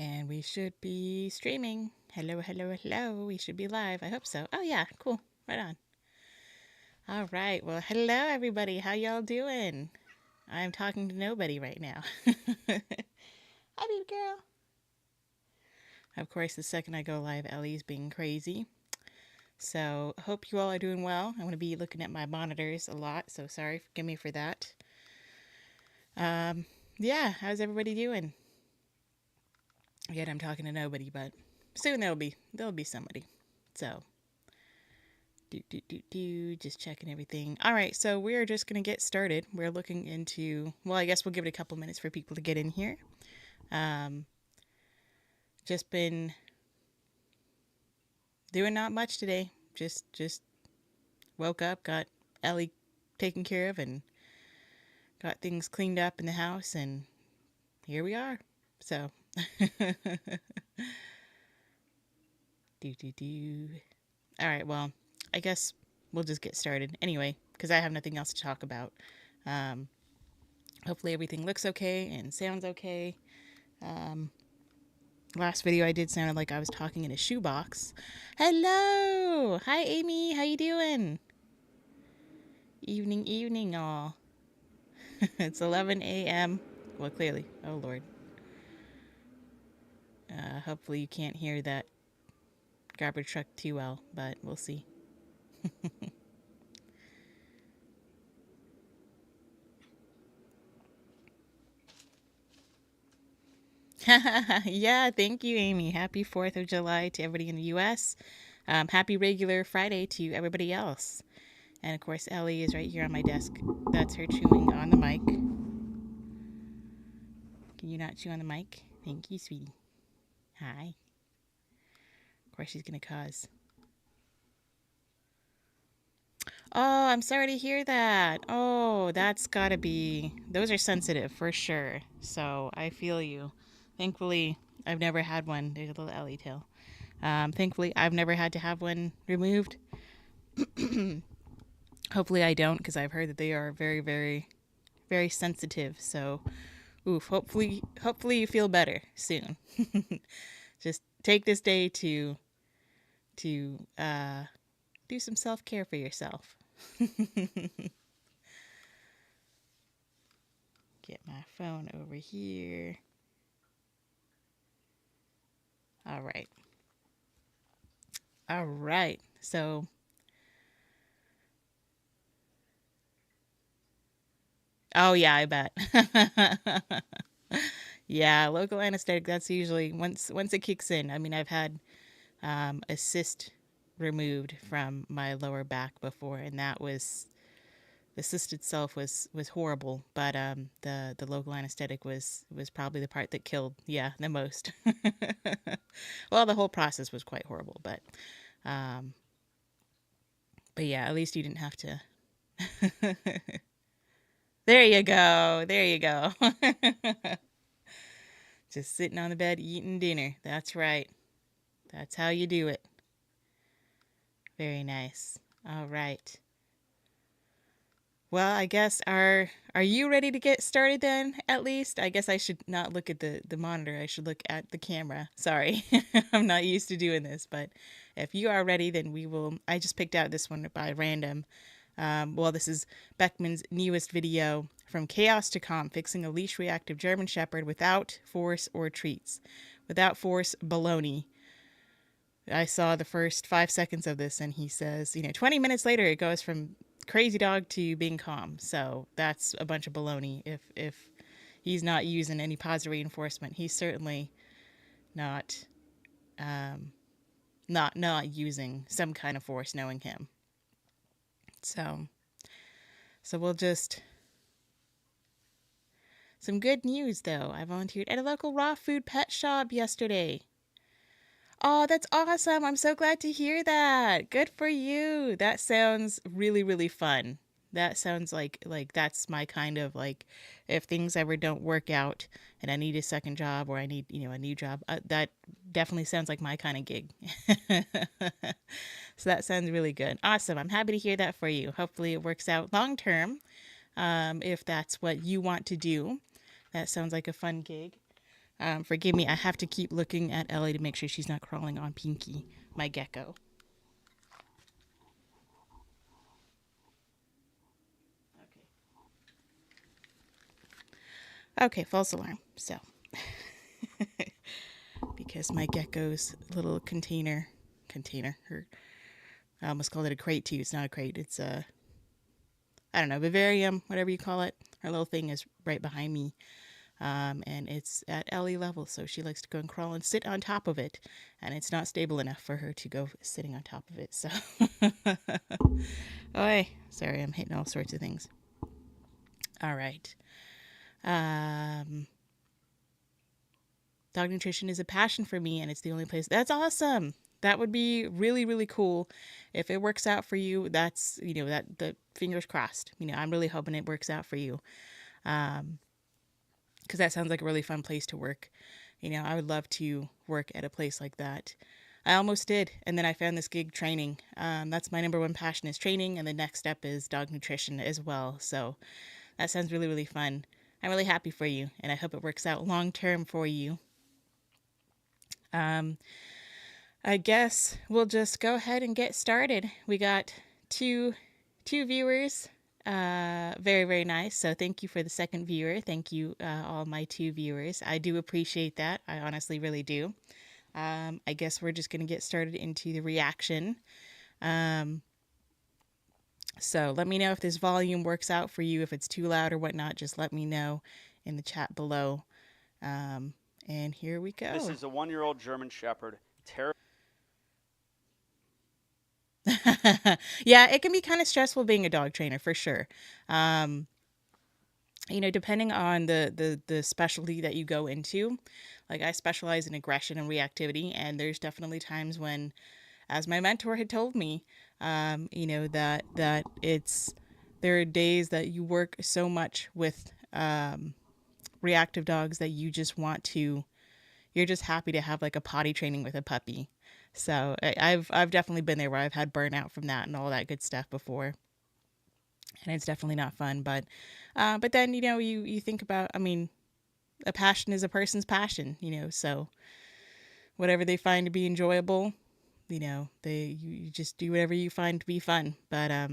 And we should be streaming. Hello, hello, hello. We should be live. I hope so. Oh, yeah. Cool. Right on. All right. Well, hello, everybody. How y'all doing? I'm talking to nobody right now. Hi, baby girl. Of course, the second I go live, Ellie's being crazy. So, hope you all are doing well. I'm going to be looking at my monitors a lot, so sorry. Forgive me for that. Yeah, how's everybody doing? Again, I'm talking to nobody, but soon there'll be somebody. So, just checking everything. All right, so we're just gonna get started. We're looking into, well, I guess we'll give it a couple minutes for people to get in here. Just been doing not much today. Just woke up, got Ellie taken care of, and got things cleaned up in the house, and here we are. So, All right, well, I guess we'll just get started anyway, because I have nothing else to talk about. Hopefully everything looks okay and sounds okay. Last video I did sounded like I was talking in a shoebox. Hello! Hi, Amy. How you doing? Evening, all. It's 11 a.m. Well, clearly. Oh, Lord. Hopefully you can't hear that garbage truck too well, but we'll see. Yeah, thank you, Amy. Happy 4th of July to everybody in the U.S. Happy regular Friday to everybody else. And of course, Ellie is right here on my desk. That's her chewing on the mic. Can you not chew on the mic? Thank you, sweetie. Hi. Of course, she's going to cause. Oh, I'm sorry to hear that. Oh, that's got to be. Those are sensitive for sure. So I feel you. Thankfully, I've never had one. There's a little Ellie tail. Thankfully, I've never had to have one removed. Hopefully, I don't, because I've heard that they are very, very, very sensitive. So, oof. Hopefully you feel better soon. Just take this day to do some self-care for yourself. Get my phone over here. All right. So, oh yeah, I bet. Yeah, local anesthetic. That's usually once it kicks in. I mean, I've had a cyst removed from my lower back before, and that was the cyst itself was horrible. But the local anesthetic was probably the part that killed, yeah, the most. Well, the whole process was quite horrible, but yeah, at least you didn't have to. There you go. There you go. Just sitting on the bed eating dinner. That's right. That's how you do it. Very nice. All right. Well, I guess are you ready to get started then, at least? I guess I should not look at the monitor. I should look at the camera. Sorry. I'm not used to doing this, but if you are ready, then we will. I just picked out this one by random. Well, this is Beckman's newest video, From Chaos to Calm, Fixing a Leash Reactive German Shepherd Without Force or Treats. Without force, baloney. I saw the first 5 seconds of this, and he says, 20 minutes later, it goes from crazy dog to being calm. So that's a bunch of baloney. If he's not using any positive reinforcement, he's certainly not using some kind of force, knowing him. So we'll just. Some good news, though. I volunteered at a local raw food pet shop yesterday. Oh, that's awesome. I'm so glad to hear that. Good for you. That sounds really, really fun. That sounds like that's my kind of, like, if things ever don't work out and I need a second job or I need, a new job, that definitely sounds like my kind of gig. So that sounds really good. Awesome. I'm happy to hear that for you. Hopefully it works out long term, if that's what you want to do. That sounds like a fun gig. Forgive me, I have to keep looking at Ellie to make sure she's not crawling on Pinky, my gecko. Okay, false alarm. So, because my gecko's little container, I almost called it a crate too. It's not a crate. It's a, I don't know, vivarium, whatever you call it. Her little thing is right behind me. And it's at Ellie level, so she likes to go and crawl and sit on top of it. And it's not stable enough for her to go sitting on top of it. So, oh, sorry, I'm hitting all sorts of things. All right. Dog nutrition is a passion for me, and it's the only place. That's awesome. That would be really, really cool. If it works out for you, that's, that the fingers crossed. I'm really hoping it works out for you. Because that sounds like a really fun place to work. I would love to work at a place like that. I almost did, and then I found this gig training. That's my number one passion is training, and the next step is dog nutrition as well. So that sounds really, really fun. I'm really happy for you, and I hope it works out long term for you. I guess we'll just go ahead and get started. We got two viewers. Very, very nice. So thank you for the second viewer. Thank you, all my 2 viewers. I do appreciate that. I honestly really do. I guess we're just going to get started into the reaction. So let me know if this volume works out for you. If it's too loud or whatnot, just let me know in the chat below. And here we go. This is a 1-year-old German Shepherd. Yeah, it can be kind of stressful being a dog trainer for sure. Depending on the specialty that you go into, like I specialize in aggression and reactivity, and there's definitely times when, as my mentor had told me, that there are days that you work so much with reactive dogs that you're just happy to have like a potty training with a puppy. So I've definitely been there where I've had burnout from that and all that good stuff before, and it's definitely not fun. But then you think about, a passion is a person's passion, so whatever they find to be enjoyable, you just do whatever you find to be fun. But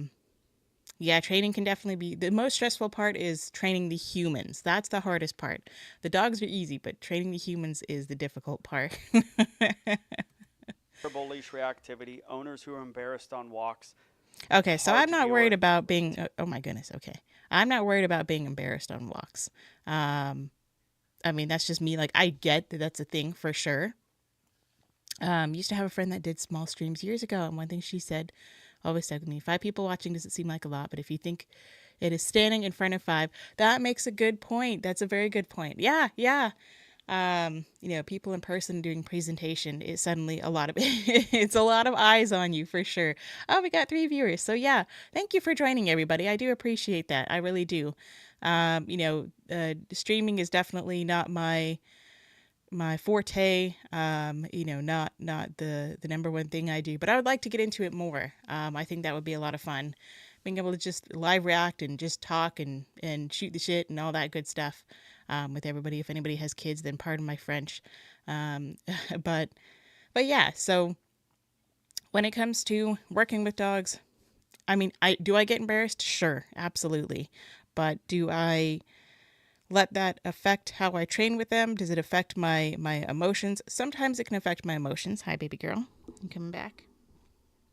yeah, training can definitely be the most stressful part. Is training the humans. That's the hardest part. The dogs are easy, but training the humans is the difficult part. Terrible leash reactivity, owners who are embarrassed on walks. Okay, so I'm not worried about being, oh my goodness, okay. I'm not worried about being embarrassed on walks. That's just me. Like, I get that that's a thing for sure. Used to have a friend that did small streams years ago, and one thing she always said to me, 5 people watching doesn't seem like a lot, but if you think it is standing in front of 5, that makes a good point. That's a very good point. Yeah. People in person doing presentation is suddenly a lot of, it's a lot of eyes on you for sure. Oh, we got 3 viewers. So yeah, thank you for joining, everybody. I do appreciate that. I really do. Streaming is definitely not my forte, not the number one thing I do, but I would like to get into it more. I think that would be a lot of fun, being able to just live react and just talk and shoot the shit and all that good stuff with everybody. If anybody has kids, then pardon my French. But yeah, so when it comes to working with dogs, do I get embarrassed? Sure, absolutely. But do I let that affect how I train with them? Does it affect my emotions? Sometimes it can affect my emotions. Hi, baby girl. You coming back?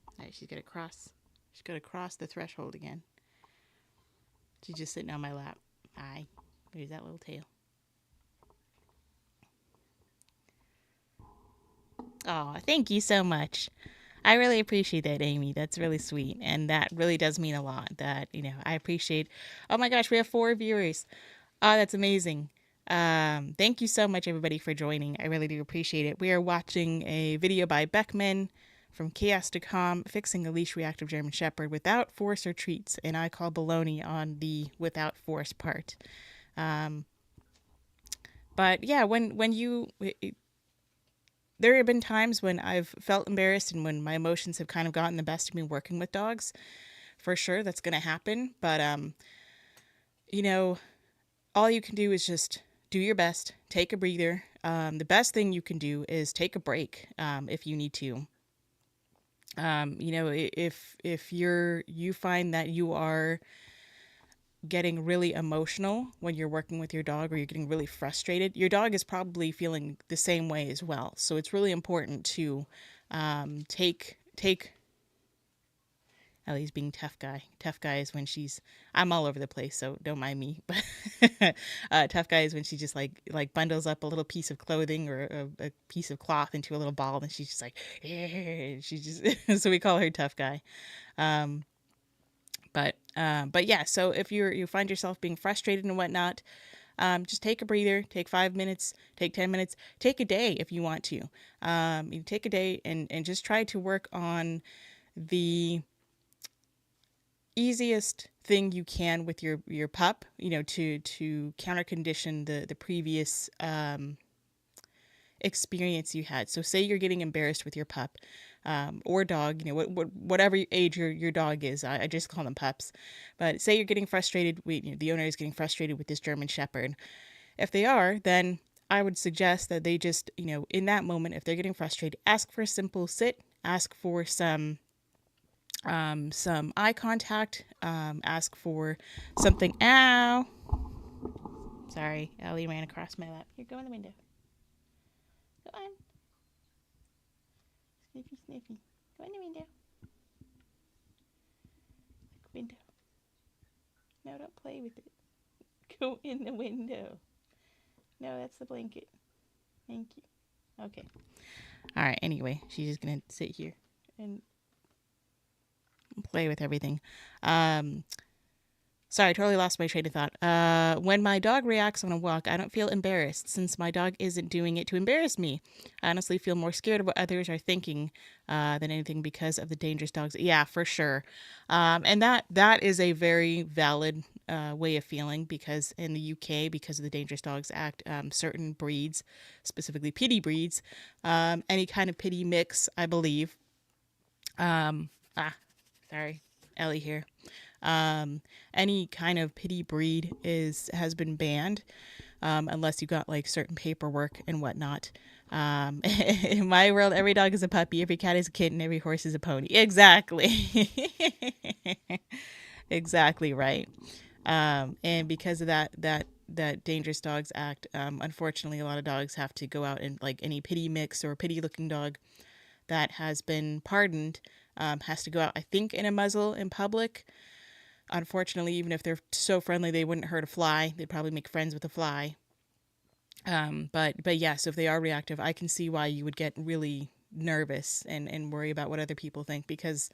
All right, she's gonna cross the threshold again. She's just sitting on my lap. Hi. There's that little tail. Oh, thank you so much. I really appreciate that, Amy. That's really sweet. And that really does mean a lot. That, I appreciate. Oh my gosh, we have 4 viewers. Oh, that's amazing. Thank you so much, everybody, for joining. I really do appreciate it. We are watching a video by Beckman from Chaos to Calm, fixing a leash reactive German Shepherd without force or treats. And I call baloney on the without force part. But yeah, there have been times when I've felt embarrassed and when my emotions have kind of gotten the best of me working with dogs. For sure, that's going to happen. But, all you can do is just do your best, take a breather. The best thing you can do is take a break if you need to. If you find that you are getting really emotional when you're working with your dog, or you're getting really frustrated, your dog is probably feeling the same way as well. So it's really important to take Ellie's being tough guy. Tough guy is when I'm all over the place, so don't mind me. But tough guy is when she just like bundles up a little piece of clothing or a piece of cloth into a little ball, and she's just like, she just so we call her tough guy. But yeah, so if you find yourself being frustrated and whatnot, just take a breather, take 5 minutes, take 10 minutes, take a day if you want to. You take a day and just try to work on the easiest thing you can with your pup, to counter condition the previous experience you had. So say you're getting embarrassed with your pup, or dog, whatever age your dog is. I just call them pups. But say you're getting frustrated, the owner is getting frustrated with this German Shepherd. If they are, then I would suggest that they just, in that moment, if they're getting frustrated, ask for a simple sit, ask for some eye contact, ask for something. Ow! Sorry, Ellie ran across my lap. Here, go in the window. Go on. Sniffy, sniffy. Go in the window. Window. No, don't play with it. Go in the window. No, that's the blanket. Thank you. Okay. All right, anyway, she's just going to sit here and play with everything. Sorry, I totally lost my train of thought. When my dog reacts on a walk, I don't feel embarrassed since my dog isn't doing it to embarrass me. I honestly feel more scared of what others are thinking than anything because of the dangerous dogs. Yeah, for sure. And that is a very valid way of feeling, because in the UK, because of the Dangerous Dogs Act, certain breeds, specifically pity breeds, any kind of pity mix, I believe. Sorry, Ellie here. Any kind of pity breed has been banned, unless you got like certain paperwork and whatnot. In my world, every dog is a puppy, every cat is a kitten, every horse is a pony. Exactly. Exactly right. And because of that Dangerous Dogs Act, unfortunately, a lot of dogs have to go out, and like any pity mix or pity looking dog that has been pardoned has to go out, I think, in a muzzle in public. Unfortunately, even if they're so friendly they wouldn't hurt a fly, they'd probably make friends with a fly. But yes, if they are reactive, I can see why you would get really nervous and worry about what other people think, because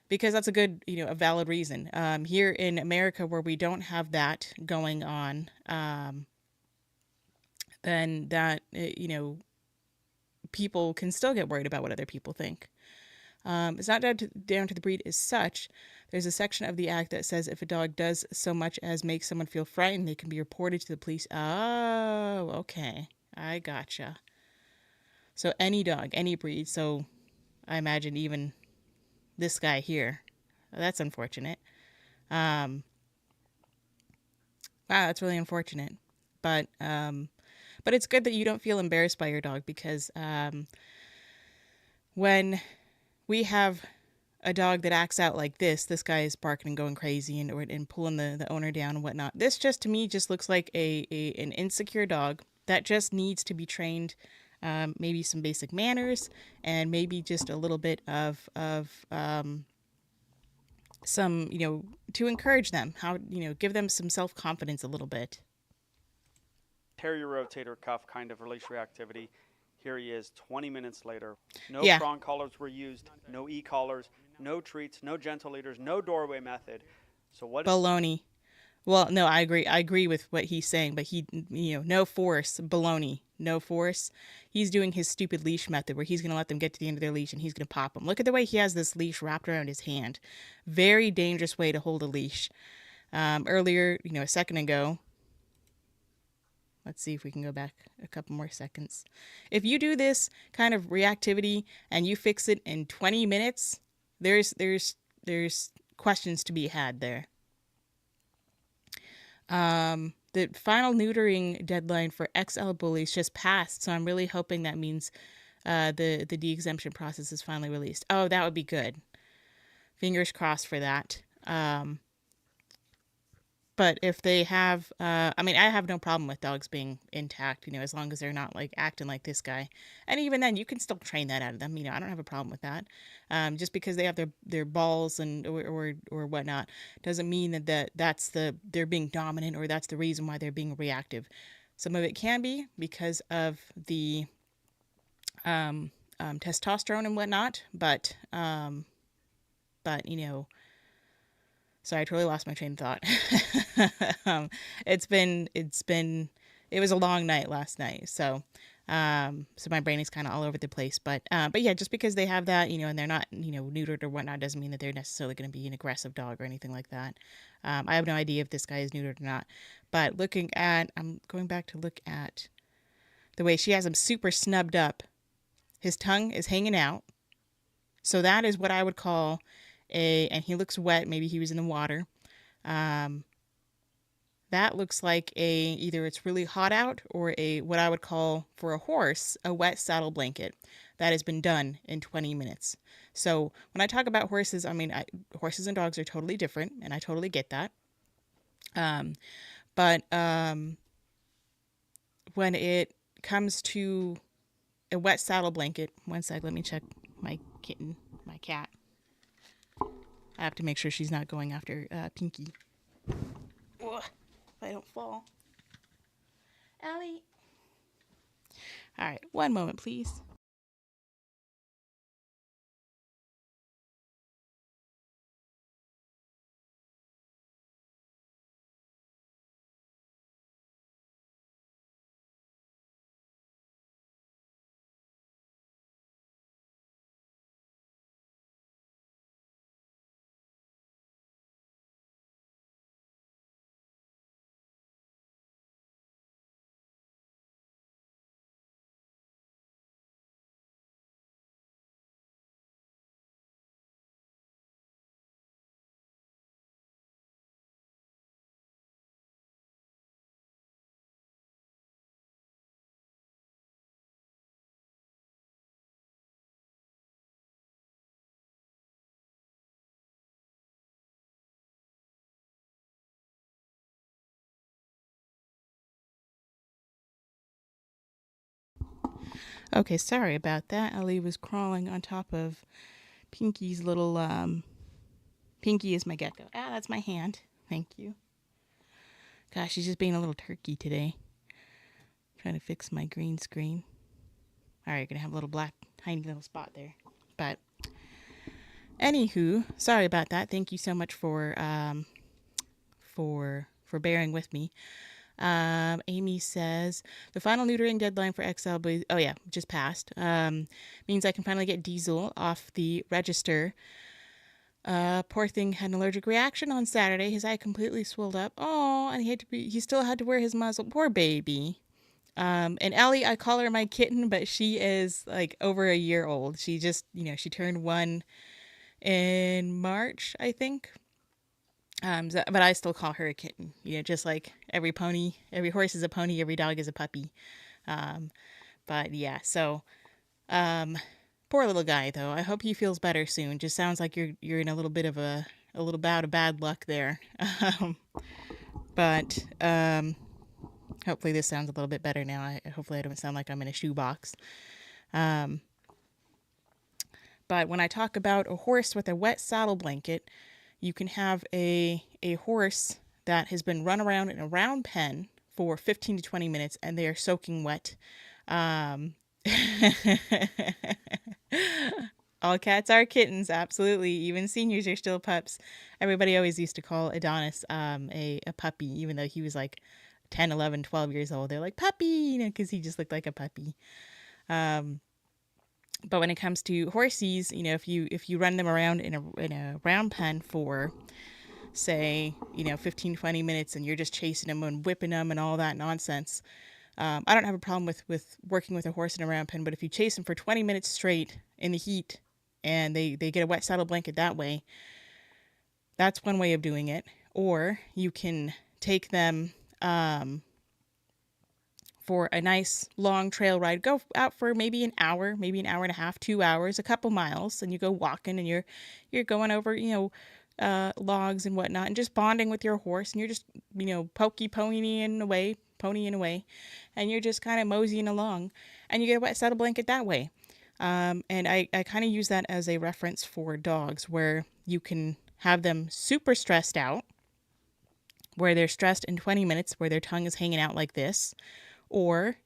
that's a good, a valid reason. Here in America, where we don't have that going on, then that, people can still get worried about what other people think. It's not down to the breed as such. There's a section of the act that says if a dog does so much as make someone feel frightened, they can be reported to the police. Oh, okay. I gotcha. So any dog, any breed. So I imagine even this guy here. That's unfortunate. Wow, that's really unfortunate. But it's good that you don't feel embarrassed by your dog, because when we have a dog that acts out like this guy is barking and going crazy and pulling the owner down and whatnot. This just, to me, just looks like an insecure dog that just needs to be trained, maybe some basic manners, and maybe just a little bit of some, to encourage them, how, give them some self-confidence a little bit. Terrier rotator cuff kind of release reactivity. Here he is 20 minutes later. No Yeah. prong collars were used, no e-collars, no treats, no gentle leaders, no doorway method. So what? Baloney. Well, no, I agree with what he's saying, but he, no force, baloney, no force. He's doing his stupid leash method where he's going to let them get to the end of their leash and he's going to pop them. Look at the way he has this leash wrapped around his hand. Very dangerous way to hold a leash. Earlier, a second ago, let's see if we can go back a couple more seconds. If you do this kind of reactivity and you fix it in 20 minutes, there's questions to be had there. the final neutering deadline for XL bullies just passed, so I'm really hoping that means the de-exemption process is finally released. Oh, that would be good. Fingers crossed for that. But if they have, I mean, I have no problem with dogs being intact, as long as they're not like acting like this guy. And even then, you can still train that out of them. I don't have a problem with that. Just because they have their balls and or whatnot doesn't mean that's they're being dominant or that's the reason why they're being reactive. Some of it can be because of the testosterone and whatnot, but sorry, I totally lost my train of thought. It was a long night last night, so my brain is kind of all over the place. But yeah, just because they have that, and they're not, neutered or whatnot, doesn't mean that they're necessarily going to be an aggressive dog or anything like that. I have no idea if this guy is neutered or not. But I'm going back to look at the way she has him super snubbed up. His tongue is hanging out, so that is what I would call and he looks wet. Maybe he was in the water. That looks like either it's really hot out or what I would call for a horse, a wet saddle blanket that has been done in 20 minutes. So when I talk about horses, I mean, horses and dogs are totally different, and I totally get that. But when it comes to a wet saddle blanket, one sec, let me check my cat. I have to make sure she's not going after Pinky. Ugh, if I don't fall. Ellie. All right, one moment, please. Okay, sorry about that. Ellie was crawling on top of Pinky's little, Pinky is my gecko. Ah, that's my hand. Thank you. Gosh, she's just being a little turkey today. Trying to fix my green screen. All right, gonna have a little black, tiny little spot there. But, anywho, sorry about that. Thank you so much for bearing with me. Amy says the final neutering deadline for XL, oh yeah, just passed. Means I can finally get Diesel off the register. Poor thing had an allergic reaction on Saturday. His eye completely swelled up. Oh, and he still had to wear his muzzle. Poor baby. And Ellie, I call her my kitten, but she is like over a year old. She just, she turned 1 in March, I think. But I still call her a kitten. Just like every pony, every horse is a pony, every dog is a puppy. But yeah, so poor little guy though. I hope he feels better soon. Just sounds like you're in a little bit of a little bout of bad luck there. But hopefully this sounds a little bit better now. Hopefully I don't sound like I'm in a shoebox. But when I talk about a horse with a wet saddle blanket, you can have a horse that has been run around in a round pen for 15 to 20 minutes and they are soaking wet. All cats are kittens, absolutely. Even seniors are still pups. Everybody always used to call Adonis a puppy, even though he was like 10, 11, 12 years old. They're like, puppy, because he just looked like a puppy. But when it comes to horsies, if you run them around in a round pen for, say, 15, 20 minutes and you're just chasing them and whipping them and all that nonsense, I don't have a problem with working with a horse in a round pen, but if you chase them for 20 minutes straight in the heat and they get a wet saddle blanket that way, that's one way of doing it. Or you can take them for a nice long trail ride. Go out for maybe an hour and a half, 2 hours, a couple miles, and you go walking and you're going over, logs and whatnot, and just bonding with your horse, and you're just, ponying away, and you're just kind of moseying along, and you get a wet saddle blanket that way. And I kind of use that as a reference for dogs, where you can have them super stressed out, where they're stressed in 20 minutes, where their tongue is hanging out like this, or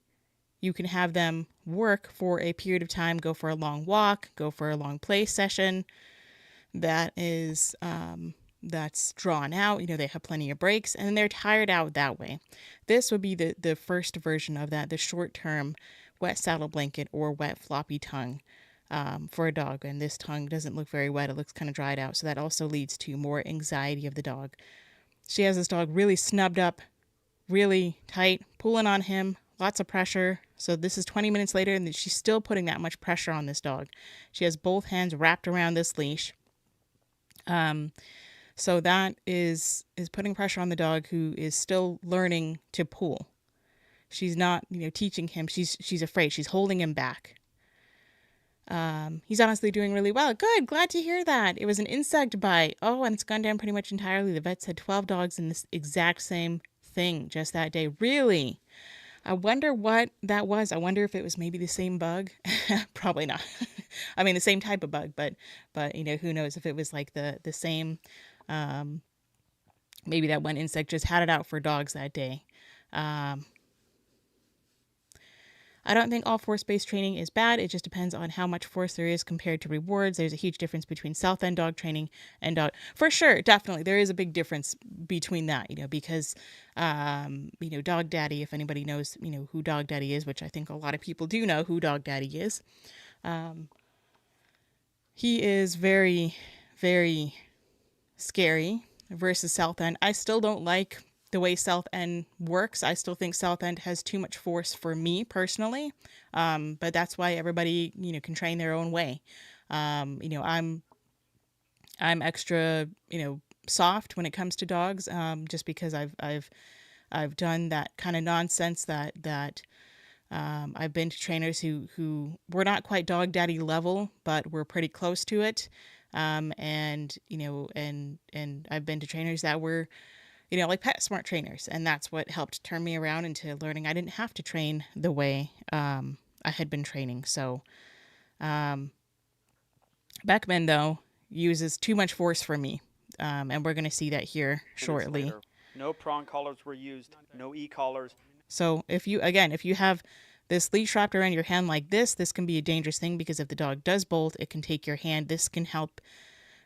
you can have them work for a period of time, go for a long walk, go for a long play session that is that's drawn out. They have plenty of breaks, and they're tired out that way. This would be the first version of that, the short-term wet saddle blanket or wet floppy tongue for a dog. And this tongue doesn't look very wet. It looks kind of dried out. So that also leads to more anxiety of the dog. She has this dog really snubbed up, really tight, pulling on him, lots of pressure. So this is 20 minutes later, and she's still putting that much pressure on this dog. She has both hands wrapped around this leash. So that is putting pressure on the dog, who is still learning to pull. She's not, teaching him. She's afraid. She's holding him back. He's honestly doing really well. Good. Glad to hear that. It was an insect bite. Oh, and it's gone down pretty much entirely. The vets had 12 dogs in this exact same thing just that day. Really? I wonder what that was. I wonder if it was maybe the same bug. Probably not. I mean, the same type of bug, but who knows if it was like the same. Maybe that one insect just had it out for dogs that day. I don't think all force-based training is bad. It just depends on how much force there is compared to rewards. There's a huge difference between South End dog training and dog. For sure, definitely. There is a big difference between that, because, Dog Daddy, if anybody knows, who Dog Daddy is, which I think a lot of people do know who Dog Daddy is. He is very, very scary versus South End. I still don't like the way South End works. I still think South End has too much force for me personally. But that's why everybody, can train their own way. I'm extra, soft when it comes to dogs, just because I've done that kind of nonsense that I've been to trainers who were not quite Dog Daddy level, but were pretty close to it. And I've been to trainers that were, like Pet Smart trainers. And that's what helped turn me around into learning I didn't have to train the way I had been training. So Beckman, though, uses too much force for me. And we're going to see that here shortly. No prong collars were used, no e-collars. So if you have this leash wrapped around your hand like this can be a dangerous thing, because if the dog does bolt, it can take your hand. This can help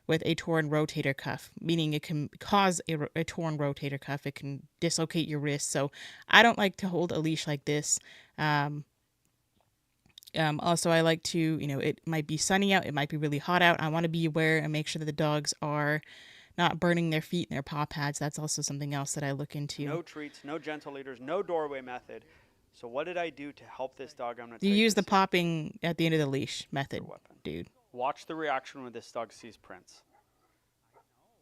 with a torn rotator cuff, meaning it can cause a torn rotator cuff. It can dislocate your wrist. So I don't like to hold a leash like this. Also, I like to, it might be sunny out. It might be really hot out. I want to be aware and make sure that the dogs are not burning their feet and their paw pads. That's also something else that I look into. No treats, no gentle leaders, no doorway method. So what did I do to help this dog? You use the popping at the end of the leash method, dude. Watch the reaction when this dog sees prints.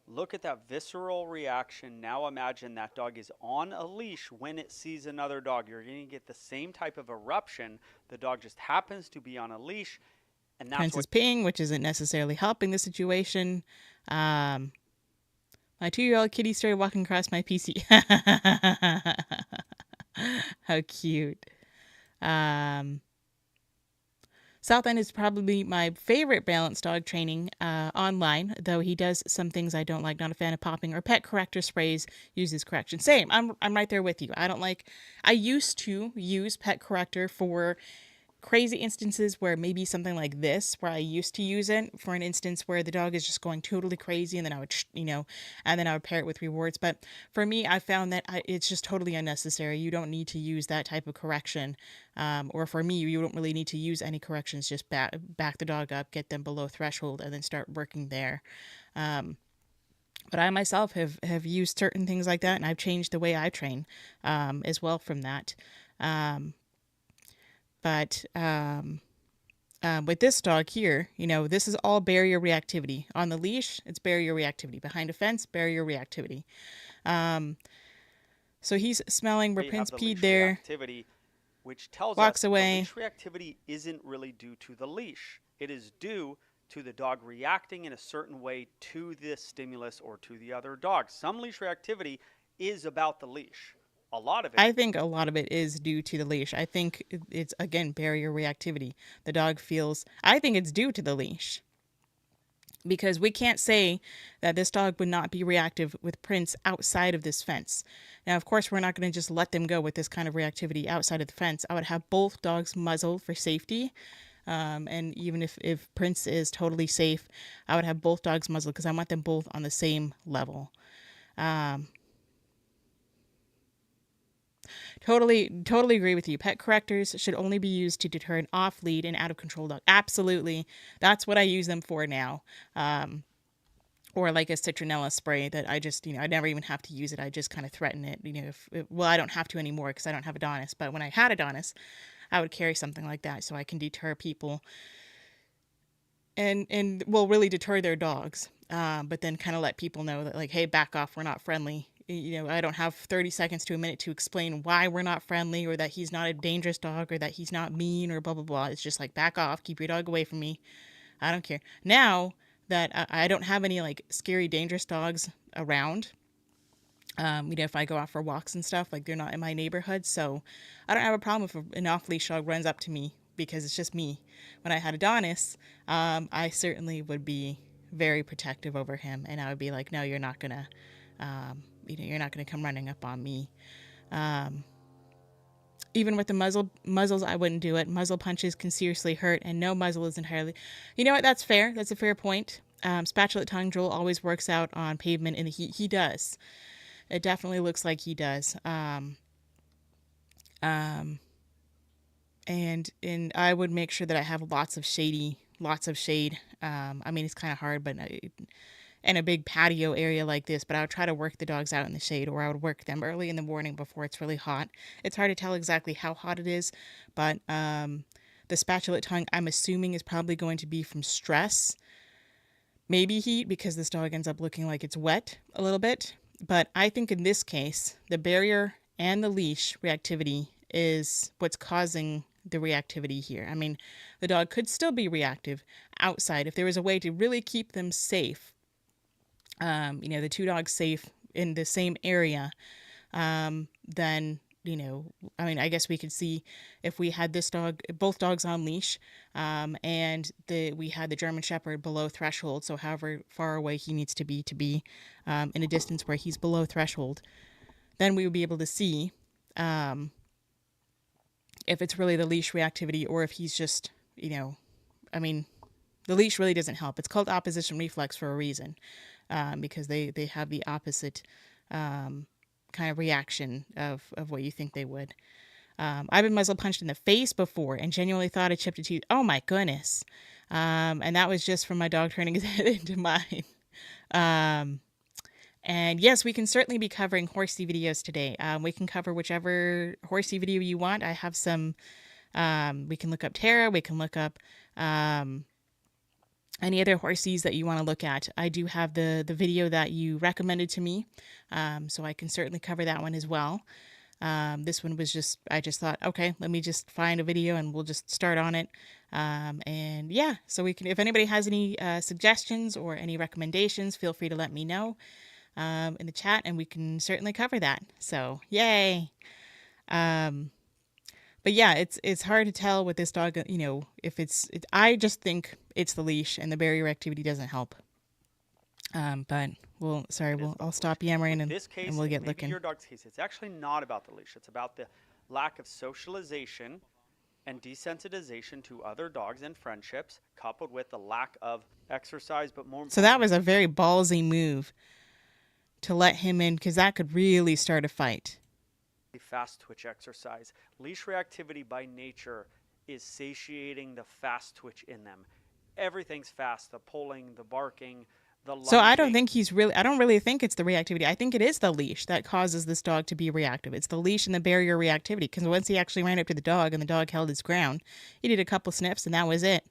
Look at that visceral reaction. Now imagine that dog is on a leash when it sees another dog. You're going to get the same type of eruption. The dog just happens to be on a leash. And that's Prince is peeing, which isn't necessarily helping the situation. My 2-year-old kitty started walking across my PC. How cute. South End is probably my favorite balanced dog training online, though he does some things I don't like. Not a fan of popping or pet corrector sprays. Uses correction. Same. I'm right there with you. I used to use pet corrector for crazy instances where maybe something like this, where I used to use it for an instance where the dog is just going totally crazy, and then I would, and then I would pair it with rewards. But for me, I found that it's just totally unnecessary. You don't need to use that type of correction. Or for me, you don't really need to use any corrections. Just back the dog up, get them below threshold, and then start working there. But I myself have used certain things like that, and I've changed the way I train as well from that. But with this dog here, this is all barrier reactivity. On the leash, it's barrier reactivity. Behind a fence, barrier reactivity. So he's smelling where You have Prince the peed leash there, reactivity, which tells walks us the away. leash reactivity isn't really due to the leash. It is due to the dog reacting in a certain way to this stimulus or to the other dog. Some leash reactivity is about the leash. A lot of it. I think a lot of it is due to the leash. I think it's, again, barrier reactivity. The dog feels, I think it's due to the leash. Because we can't say that this dog would not be reactive with Prince outside of this fence. Now, of course, we're not going to just let them go with this kind of reactivity outside of the fence. I would have both dogs muzzled for safety. And even if Prince is totally safe, I would have both dogs muzzled because I want them both on the same level. Totally agree with you. Pet correctors should only be used to deter an off lead and out of control dog. Absolutely. That's what I use them for now. Or like a citronella spray that I just, I never even have to use it. I just kind of threaten it. Well, I don't have to anymore because I don't have Adonis. But when I had Adonis, I would carry something like that so I can deter people and will really deter their dogs. But then kind of let people know that, like, hey, back off. We're not friendly. I don't have 30 seconds to a minute to explain why we're not friendly or that he's not a dangerous dog or that he's not mean or blah, blah, blah. It's just like, back off. Keep your dog away from me. I don't care. Now that I don't have any like scary, dangerous dogs around, if I go out for walks and stuff, like they're not in my neighborhood. So I don't have a problem if an off-leash dog runs up to me because it's just me. When I had Adonis, I certainly would be very protective over him. And I would be like, no, you're not going to, you're not going to come running up on me. Even with the muzzles, I wouldn't do it. Muzzle punches can seriously hurt, and no muzzle is entirely. You know what? That's fair. That's a fair point. Spatulate tongue Joel always works out on pavement in the heat. He does. It definitely looks like he does. And I would make sure that I have lots of shade. I mean, it's kind of hard, but in a big patio area like this, but I would try to work the dogs out in the shade, or I would work them early in the morning before it's really hot. It's hard to tell exactly how hot it is, but the spatulate tongue, I'm assuming, is probably going to be from stress, maybe heat, because this dog ends up looking like it's wet a little bit. But I think in this case, the barrier and the leash reactivity is what's causing the reactivity here. I mean, the dog could still be reactive outside if there was a way to really keep them safe. The two dogs safe in the same area, then, I mean, I guess we could see if we had both dogs on leash, and we had the German Shepherd below threshold. So however far away he needs to be in a distance where he's below threshold, then we would be able to see, if it's really the leash reactivity or if he's just, I mean, the leash really doesn't help. It's called opposition reflex for a reason. Because they have the opposite kind of reaction of what you think they would. I've been muzzle punched in the face before and genuinely thought I chipped a tooth. Oh my goodness. And that was just from my dog turning his head into mine. And yes, we can certainly be covering horsey videos today. We can cover whichever horsey video you want. I have some, we can look up Tara, we can look up any other horsies that you want to look at. I do have the video that you recommended to me, so I can certainly cover that one as well. This one was I just thought, okay, let me just find a video and we'll just start on it. And yeah, so we can, if anybody has any suggestions or any recommendations, feel free to let me know in the chat, and we can certainly cover that. So yay. But yeah, it's hard to tell with this dog, if I just think it's the leash and the barrier activity doesn't help. But I'll stop yammering and we'll get maybe looking. Your dog's case, it's actually not about the leash. It's about the lack of socialization and desensitization to other dogs and friendships, coupled with the lack of exercise, but more. So that was a very ballsy move to let him in, because that could really start a fight. Fast twitch exercise. Leash reactivity by nature is satiating the fast twitch in them. Everything's fast. The pulling, the barking, the lunging. So I don't really think it's the reactivity. I think it is the leash that causes this dog to be reactive. It's the leash and the barrier reactivity, because once he actually ran up to the dog and the dog held his ground, he did a couple sniffs and that was it.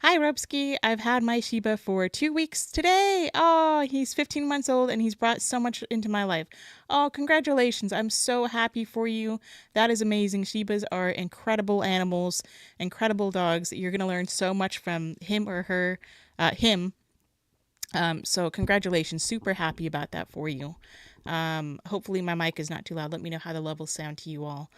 Hi, Robski. I've had my Shiba for 2 weeks today. Oh, he's 15 months old and he's brought so much into my life. Oh, congratulations. I'm so happy for you. That is amazing. Shibas are incredible animals, incredible dogs. You're going to learn so much from him or her, him. So, congratulations. Super happy about that for you. Hopefully, my mic is not too loud. Let me know how the levels sound to you all.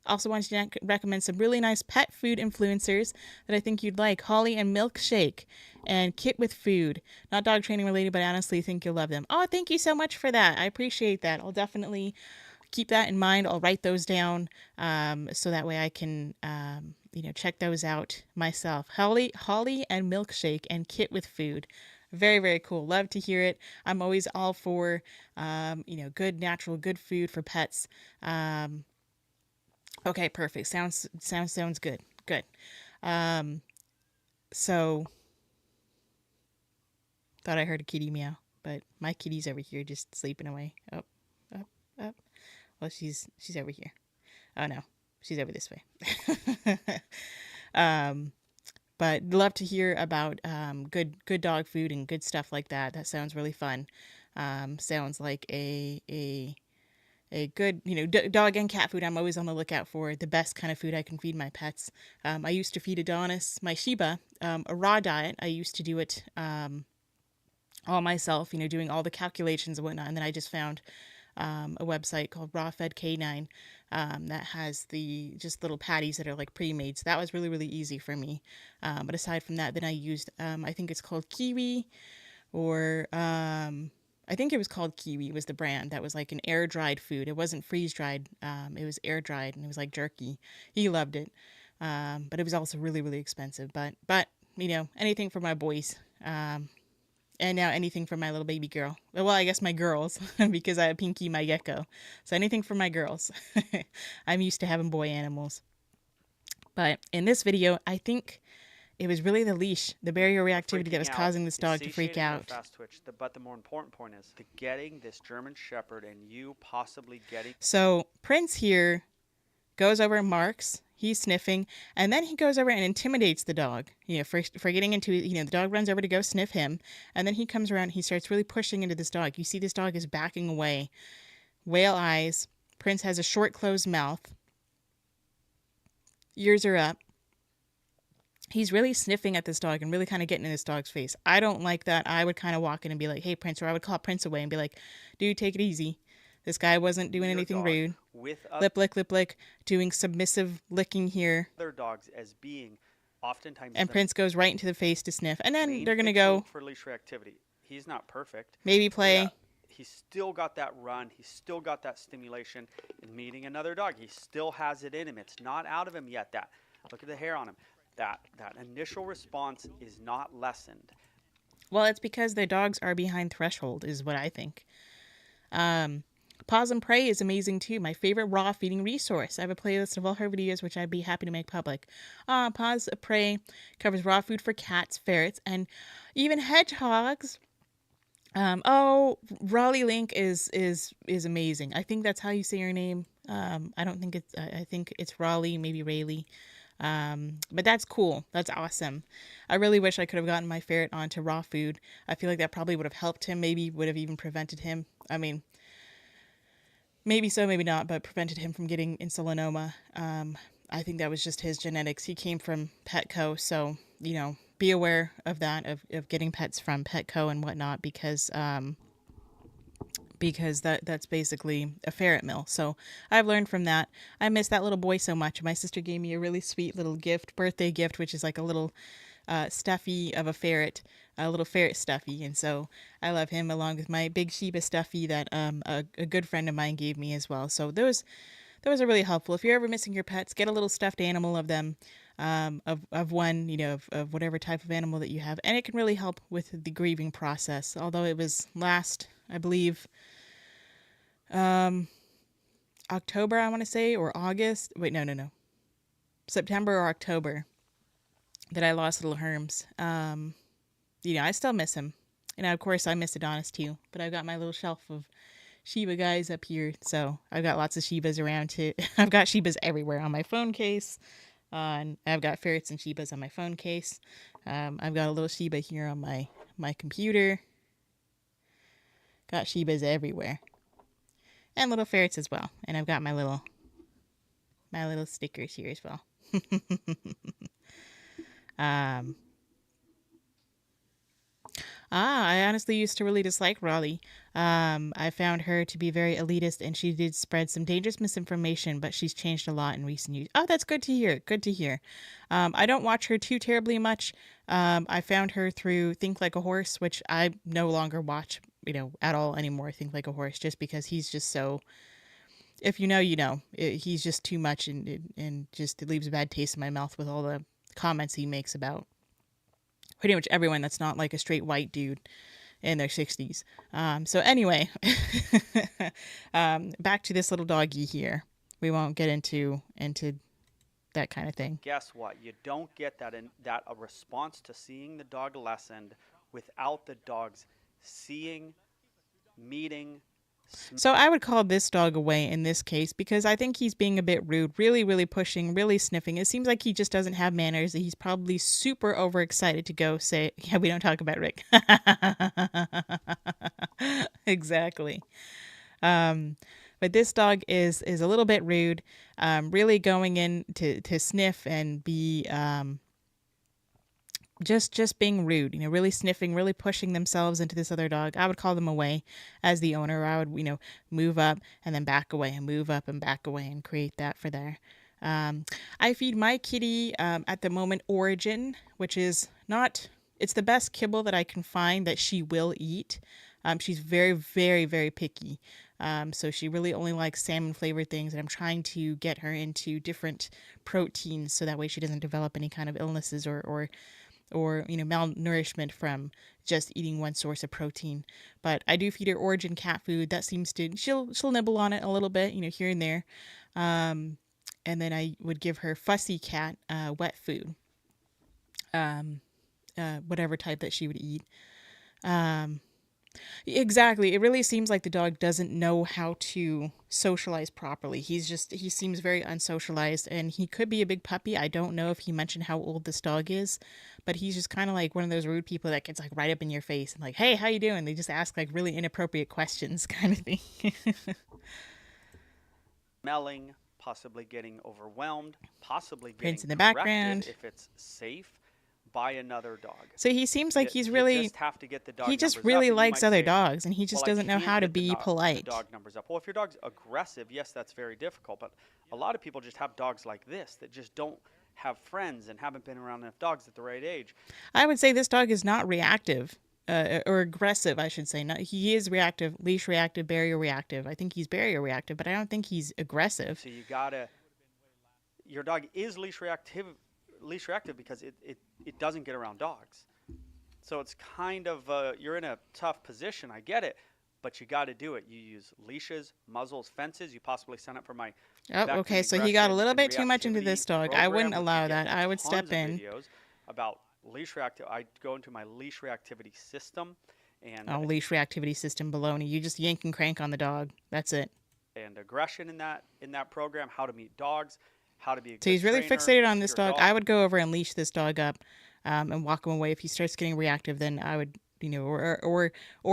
Also wanted to recommend some really nice pet food influencers that I think you'd like. Holly and Milkshake and Kit with Food. Not dog training related, but I honestly think you'll love them. Oh, thank you so much for that. I appreciate that. I'll definitely keep that in mind. I'll write those down so that way I can, check those out myself. Holly and Milkshake and Kit with Food. Very, very cool. Love to hear it. I'm always all for, good natural, good food for pets. Okay, perfect. Sounds good. Good. So thought I heard a kitty meow, but my kitty's over here just sleeping away. Up, up, up. Well, she's over here. Oh no, she's over this way. But love to hear about good dog food and good stuff like that. That sounds really fun. Sounds like a good, dog and cat food. I'm always on the lookout for the best kind of food I can feed my pets. I used to feed Adonis, my Shiba, a raw diet. I used to do it all myself, doing all the calculations and whatnot. And then I just found a website called Raw Fed K9 that has the just little patties that are like pre-made. So that was really, really easy for me. But aside from that, then I used, I think it's called Kiwi or I think it was called Kiwi was the brand. That was like an air dried food. It wasn't freeze dried. It was air dried and it was like jerky. He loved it. But it was also really, really expensive. But anything for my boys. And now anything for my little baby girl. Well, I guess my girls because I have Pinky, my gecko. So anything for my girls. I'm used to having boy animals. But in this video, I think it was really the leash, the barrier reactivity that was causing this dog to freak out. Fast twitch. But the more important point is the getting this German Shepherd and you possibly getting. So Prince here goes over and marks. He's sniffing, and then he goes over and intimidates the dog. For getting into, the dog runs over to go sniff him, and then he comes around. He starts really pushing into this dog. You see, this dog is backing away. Whale eyes. Prince has a short, closed mouth. Ears are up. He's really sniffing at this dog and really kind of getting in this dog's face. I don't like that. I would kind of walk in and be like, "Hey, Prince," or I would call Prince away and be like, "Dude, take it easy. This guy wasn't doing anything rude." Lip lick, lip lick, doing submissive licking here. Other dogs as being oftentimes. And Prince goes right into the face to sniff. And then they're going to go. For leash reactivity. He's not perfect. Maybe play. Yeah, he's still got that run. He's still got that stimulation. And meeting another dog, he still has it in him. It's not out of him yet. Look at the hair on him. That initial response is not lessened. Well, it's because their dogs are behind threshold, is what I think. Pause and Pray is amazing too. My favorite raw feeding resource. I have a playlist of all her videos, which I'd be happy to make public. Pause and Pray covers raw food for cats, ferrets, and even hedgehogs. Raleigh Link is amazing. I think that's how you say your name. I don't think it's. I think it's Raleigh, maybe Rayleigh. But that's cool. That's awesome. I really wish I could have gotten my ferret onto raw food. I feel like that probably would have helped him. Maybe would have even prevented him. I mean, maybe so, maybe not, but prevented him from getting insulinoma. I think that was just his genetics. He came from Petco, so, be aware of that, of getting pets from Petco and whatnot, because that's basically a ferret mill. So I've learned from that. I miss that little boy so much. My sister gave me a really sweet little birthday gift, which is like a little stuffy of a little ferret stuffy. And so I love him, along with my big Shiba stuffy that a good friend of mine gave me as well. So those are really helpful. If you're ever missing your pets, get a little stuffed animal of them, of one, of whatever type of animal that you have. And it can really help with the grieving process. Although it was last, I believe, October, I want to say, or August. Wait, no. September or October that I lost little Herms. I still miss him. And of course, I miss Adonis too. But I've got my little shelf of Shiba guys up here. So I've got lots of Shibas around too. I've got Shibas everywhere on my phone case, on. I've got ferrets and Shibas on my phone case. I've got a little Shiba here on my computer. Got Shibas everywhere, and little ferrets as well. And I've got my little stickers here as well. um, I honestly used to really dislike Raleigh. I found her to be very elitist, and she did spread some dangerous misinformation, but she's changed a lot in recent years. Oh, that's good to hear. Good to hear. I don't watch her too terribly much. I found her through Think Like a Horse, which I no longer watch, at all anymore. Think Like a Horse, just because he's just so. If you know, you know. He's just too much, and just it leaves a bad taste in my mouth with all the comments he makes about pretty much everyone that's not like a straight white dude in their 60s. So anyway, back to this little doggy here. We won't get into that kind of thing. Guess what? You don't get that a response to seeing the dog lessened without the dogs seeing, meeting. So I would call this dog away in this case because I think he's being a bit rude, really, really pushing, really sniffing. It seems like he just doesn't have manners. He's probably super overexcited to go say, yeah, we don't talk about Rick. Exactly. But this dog is a little bit rude, really going in to sniff and be just being rude, really sniffing, really pushing themselves into this other dog. I would call them away as the owner. I would, move up and then back away and move up and back away and create that for there. I feed my kitty at the moment Origin, which is it's the best kibble that I can find that she will eat. She's very, very, very picky. So she really only likes salmon flavored things, and I'm trying to get her into different proteins so that way she doesn't develop any kind of illnesses or malnourishment from just eating one source of protein. But I do feed her Origin cat food. That seems to she'll nibble on it a little bit, here and there. And then I would give her Fussy Cat wet food, whatever type that she would eat. Exactly. It really seems like the dog doesn't know how to socialize properly. He seems very unsocialized, and he could be a big puppy. I don't know if he mentioned how old this dog is, but he's just kind of like one of those rude people that gets like right up in your face and like, hey, how you doing? They just ask like really inappropriate questions kind of thing. Smelling, possibly getting overwhelmed, possibly getting Prince in the background. If it's safe by another dog. So he seems like he's really. You just have to get the dog he just numbers really up, likes other dogs, and he just doesn't know how to be polite. The dog numbers up. Well, if your dog's aggressive, yes, that's very difficult. But a lot of people just have dogs like this that just don't have friends and haven't been around enough dogs at the right age. I would say this dog is not reactive. Or aggressive, I should say. He is reactive, leash reactive, barrier reactive. I think he's barrier reactive, but I don't think he's aggressive. So your dog is leash reactive because it doesn't get around dogs. So it's kind of, you're in a tough position. I get it, but you got to do it. You use leashes, muzzles, fences. You possibly sign up for my. Oh, okay. So he got a little bit too much into this dog. I wouldn't allow that. I would step in. Videos about leash reactive. I go into my leash reactivity system, and leash reactivity system baloney. You just yank and crank on the dog. That's it. And aggression in that program. How to meet dogs. How to be a good So he's really trainer fixated on this to your dog. I would go over and leash this dog up, and walk him away. If he starts getting reactive, then I would, or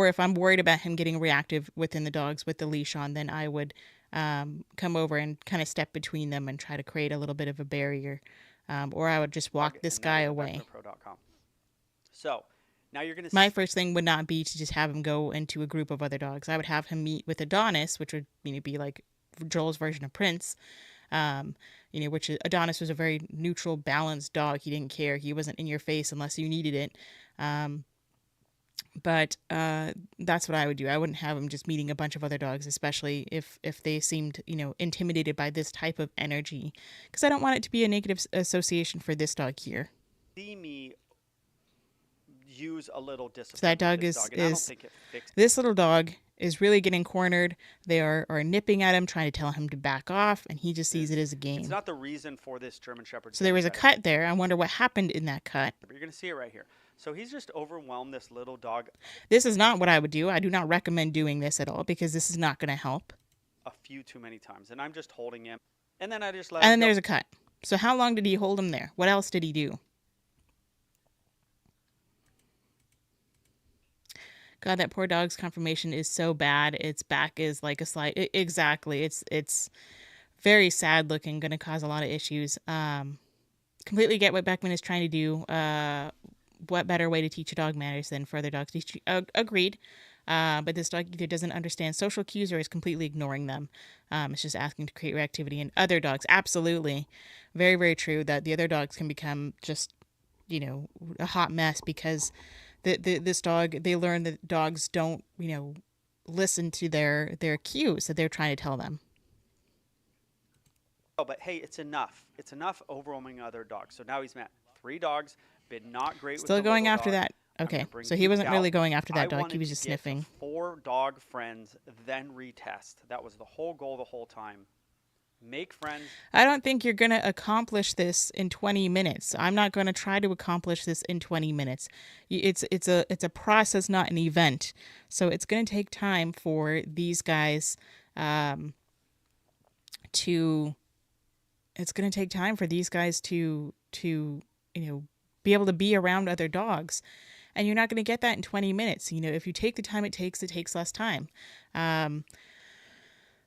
if I'm worried about him getting reactive within the dogs with the leash on, then I would come over and kind of step between them and try to create a little bit of a barrier, or I would just walk this guy away. So now you're going to. My first thing would not be to just have him go into a group of other dogs. I would have him meet with Adonis, which would be like Joel's version of Prince. Which Adonis was a very neutral, balanced dog. He didn't care. He wasn't in your face unless you needed it. But that's what I would do. I wouldn't have him just meeting a bunch of other dogs, especially if they seemed, intimidated by this type of energy, because I don't want it to be a negative association for this dog here. See me use a little discipline. So that dog this little dog is really getting cornered. They are nipping at him, trying to tell him to back off, and he just sees it as a game. It's not the reason for this German Shepherd. So there was a cut there. I wonder what happened in that cut. You're going to see it right here. So he's just overwhelmed this little dog. This is not what I would do. I do not recommend doing this at all because this is not going to help. A few too many times. And I'm just holding him. And then I just let him And then go. there's a cut. So how long did he hold him there? What else did he do? God, that poor dog's conformation is so bad. Its back is like a slide. Exactly. It's very sad looking. Going to cause a lot of issues. Completely get what Beckman is trying to do. What better way to teach a dog manners than for other dogs to teach you? Agreed. But this dog either doesn't understand social cues or is completely ignoring them. It's just asking to create reactivity. And other dogs, absolutely, very, very true that the other dogs can become just, a hot mess because this dog, they learn that dogs don't, listen to their cues that they're trying to tell them. Oh, but hey, it's enough. It's enough overwhelming other dogs. So now he's met 3 dogs, been not great with Still the going little after dog. that. I'm going Okay, to bring so he Duke wasn't out. really going after I that dog. He wanted was to just get sniffing. 4 dog friends, then retest. That was the whole goal the whole time. Make friends. I don't think you're going to accomplish this in 20 minutes. I'm not going to try to accomplish this in 20 minutes. It's a process, not an event. So it's going to take time for these guys to it's going to take time for these guys to be able to be around other dogs. And you're not going to get that in 20 minutes. If you take the time it takes less time.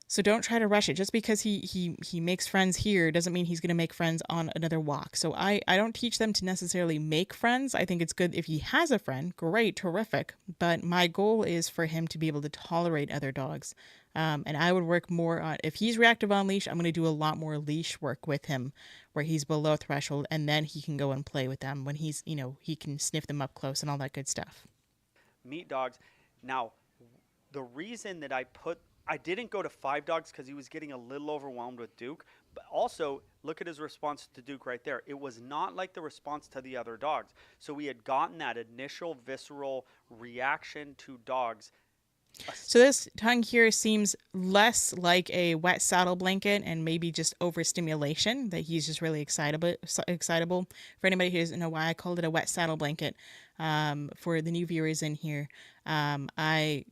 So don't try to rush it. Just because he makes friends here doesn't mean he's going to make friends on another walk. So I don't teach them to necessarily make friends. I think it's good if he has a friend. Great, terrific. But my goal is for him to be able to tolerate other dogs. And I would work more on, if he's reactive on leash, I'm going to do a lot more leash work with him where he's below threshold, and then he can go and play with them when he's, he can sniff them up close and all that good stuff. Meet dogs. Now, the reason that I didn't go to 5 dogs because he was getting a little overwhelmed with Duke. But also, look at his response to Duke right there. It was not like the response to the other dogs. So we had gotten that initial visceral reaction to dogs. So this tongue here seems less like a wet saddle blanket and maybe just overstimulation, that he's just really excitable. For anybody who doesn't know why I called it a wet saddle blanket, for the new viewers in here, I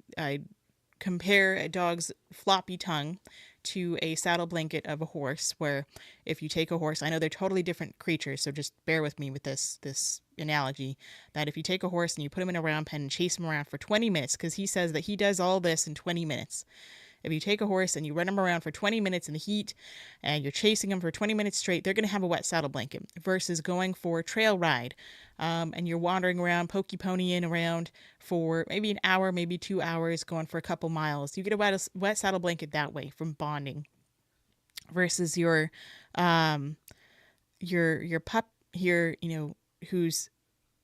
compare a dog's floppy tongue to a saddle blanket of a horse, where if you take a horse, I know they're totally different creatures, so just bear with me with this analogy, that if you take a horse and you put him in a round pen and chase him around for 20 minutes, because he says that he does all this in 20 minutes. If you take a horse and you run him around for 20 minutes in the heat and you're chasing him for 20 minutes straight, they're going to have a wet saddle blanket, versus going for a trail ride. And you're wandering around, pokey-ponying around for maybe an hour, maybe 2 hours, going for a couple miles. You get a wet saddle blanket that way from bonding, versus your pup here, who's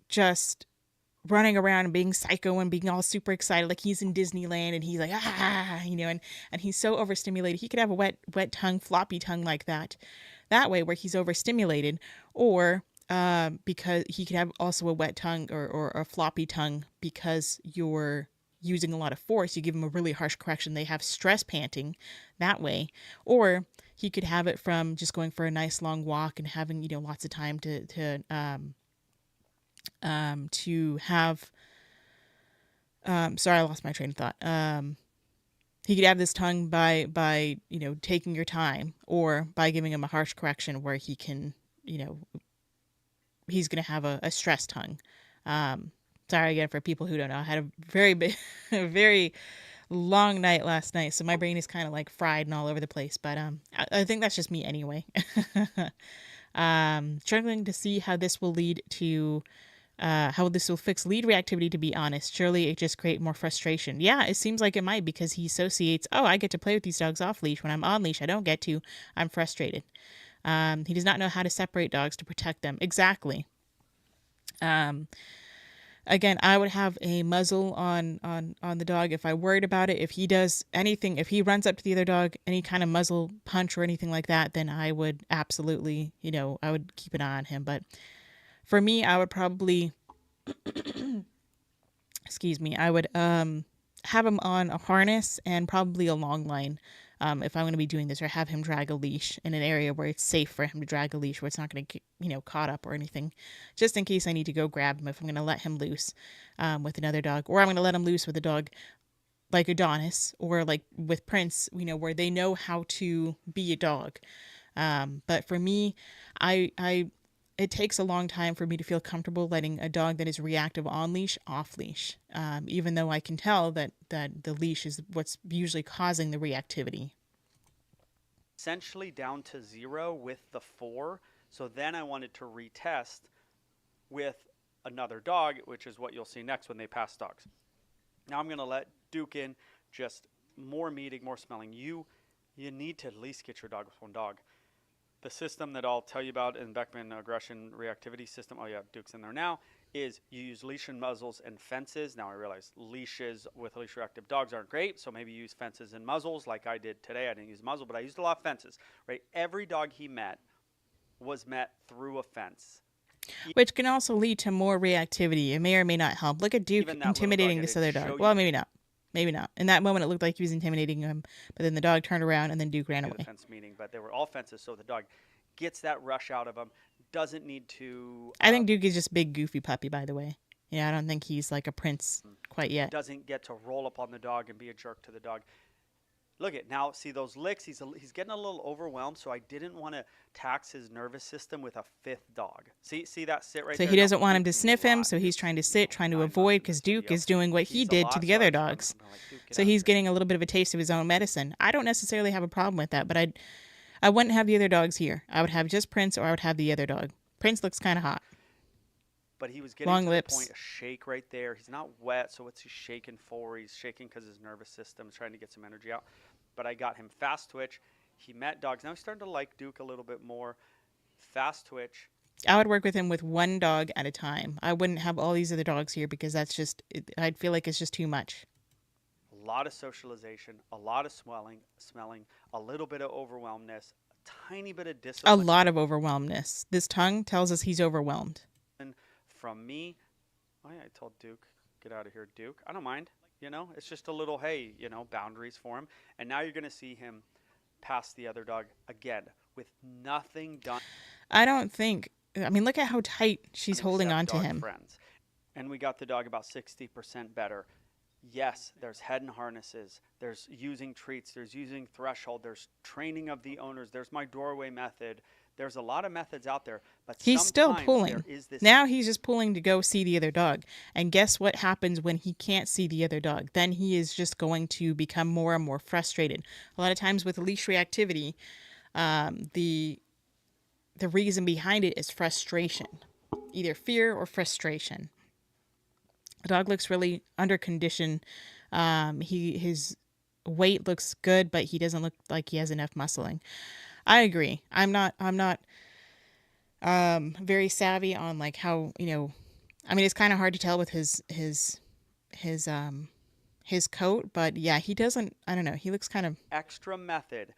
just running around and being psycho and being all super excited like he's in Disneyland, and he's like and he's so overstimulated. He could have a wet tongue, floppy tongue like that way, where he's overstimulated, or because he could have also a wet tongue or a floppy tongue because you're using a lot of force. You give him a really harsh correction, they have stress panting that way. Or he could have it from just going for a nice long walk and having lots of time to have sorry, I lost my train of thought. He could have this tongue by taking your time, or by giving him a harsh correction where he can, he's going to have a stress tongue. Sorry again for people who don't know. I had a very big, a very long night last night, so my brain is kind of like fried and all over the place. But I think that's just me anyway. Struggling to see how this will lead to. How this will fix lead reactivity, to be honest. Surely it just create more frustration. Yeah, it seems like it might, because he associates, oh, I get to play with these dogs off leash. When I'm on leash, I don't get to. I'm frustrated. He does not know how to separate dogs to protect them. Exactly. Again, I would have a muzzle on the dog if I worried about it. If he does anything, if he runs up to the other dog, any kind of muzzle punch or anything like that, then I would absolutely, I would keep an eye on him. But for me, I would probably, excuse me, I would have him on a harness and probably a long line if I'm going to be doing this, or have him drag a leash in an area where it's safe for him to drag a leash, where it's not going to get, caught up or anything, just in case I need to go grab him if I'm going to let him loose with another dog, or I'm going to let him loose with a dog like Adonis, or like with Prince, where they know how to be a dog. But for me, I it takes a long time for me to feel comfortable letting a dog that is reactive on leash off leash, even though I can tell that the leash is what's usually causing the reactivity. Essentially down to 0 with the 4. So then I wanted to retest with another dog, which is what you'll see next when they pass dogs. Now I'm going to let Duke in, just more meeting, more smelling. You need to at least get your dog with one dog. The system that I'll tell you about in Beckman aggression reactivity system, oh yeah, Duke's in there now, is you use leash and muzzles and fences. Now I realize leashes with leash reactive dogs aren't great, so maybe use fences and muzzles like I did today. I didn't use muzzle, but I used a lot of fences, right? Every dog he met was met through a fence. Which can also lead to more reactivity. It may or may not help. Look at Duke Even that little dog, intimidating I this didn't other show dog. you Well, maybe not. Maybe not. In that moment, it looked like he was intimidating him, but then the dog turned around and then Duke ran the away. fence meeting, but they were all fences, so the dog gets that rush out of him, doesn't need to. I think Duke is just big, goofy puppy, by the way. Yeah, I don't think he's like a prince quite yet. Doesn't get to roll up on the dog and be a jerk to the dog. Look at now, see those licks. He's getting a little overwhelmed, so I didn't want to tax his nervous system with a 5th dog. See that sit right So there. he doesn't Now, want him Duke to needs sniff a him, lot. so he's Duke's, trying to sit, trying to 9 avoid, months in because this Duke video. is doing what he He's a did lot, to the so other I'm dogs. like, Duke, get So out he's there. getting a little bit of a taste of his own medicine. I don't necessarily have a problem with that, but I wouldn't have the other dogs here. I would have just Prince, or I would have the other dog. Prince looks kind of hot. But he was getting Long to lips. the point, a shake right there. He's not wet, so what's he shaking for? He's shaking because his nervous system is trying to get some energy out. But I got him fast twitch. He met dogs. Now he's starting to like Duke a little bit more. Fast twitch. I would work with him with one dog at a time. I wouldn't have all these other dogs here because I'd feel like it's just too much. A lot of socialization, a lot of smelling, a little bit of overwhelmness, a tiny bit of A discipline. lot of overwhelmness. This tongue tells us he's overwhelmed. From me. Oh yeah, I told Duke, get out of here, Duke. I don't mind. It's just a little, hey, boundaries for him. And now you're going to see him pass the other dog again with nothing done. I mean, look at how tight she's holding on to him. Friends. And we got the dog about 60% better. Yes, there's head and harnesses. There's using treats. There's using threshold. There's training of the owners. There's my doorway method. There's a lot of methods out there, but he's still sometimes pulling. there is this. Now he's just pulling to go see the other dog. And guess what happens when he can't see the other dog? Then he is just going to become more and more frustrated. A lot of times with leash reactivity, the reason behind it is frustration, either fear or frustration. The dog looks really under condition. His weight looks good, but he doesn't look like he has enough muscling. I agree. I'm not very savvy on like how, I mean, it's kind of hard to tell with his coat, but yeah, he doesn't, I don't know. He looks kind of extra method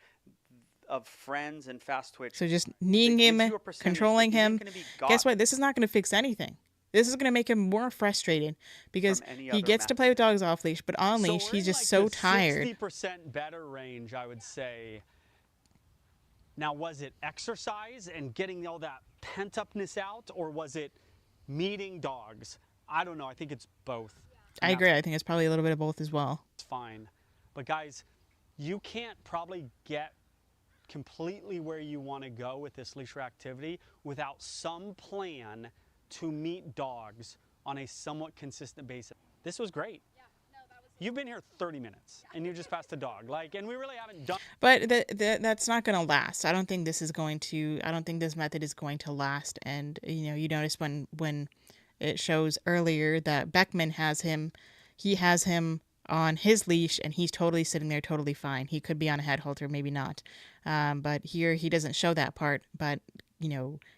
of friends and fast twitch. So just kneeing him, controlling him. Guess what? This is not going to fix anything. This is going to make him more frustrated because he gets to play with dogs off leash, but on leash, he's just so tired. 60% better range, I would say. Now, was it exercise and getting all that pent-upness out, or was it meeting dogs? I don't know. I think it's both. I agree. I think it's probably a little bit of both as well. It's fine. But guys, you can't probably get completely where you want to go with this leash reactivity without some plan to meet dogs on a somewhat consistent basis. This was great. You've been here 30 minutes and you just passed a dog. And we really haven't done. But that's not going to last. I don't think this method is going to last. And, you notice when it shows earlier that Beckman has him on his leash and he's totally sitting there totally fine. He could be on a head halter, maybe not. But here he doesn't show that part. But,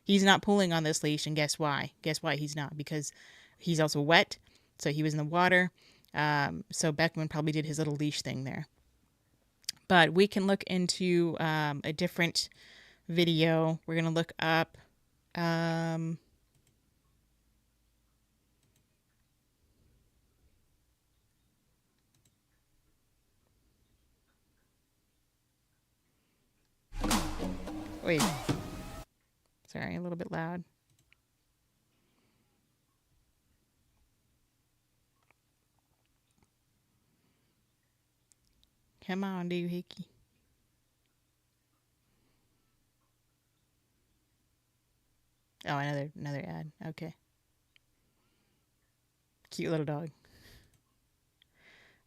he's not pulling on this leash. And guess why? Guess why he's not? Because he's also wet. So he was in the water. So Beckman probably did his little leash thing there. But we can look into a different video. We're going to look up... Wait. Sorry, a little bit loud. Come on, doohickey. Oh, another ad. Okay. Cute little dog.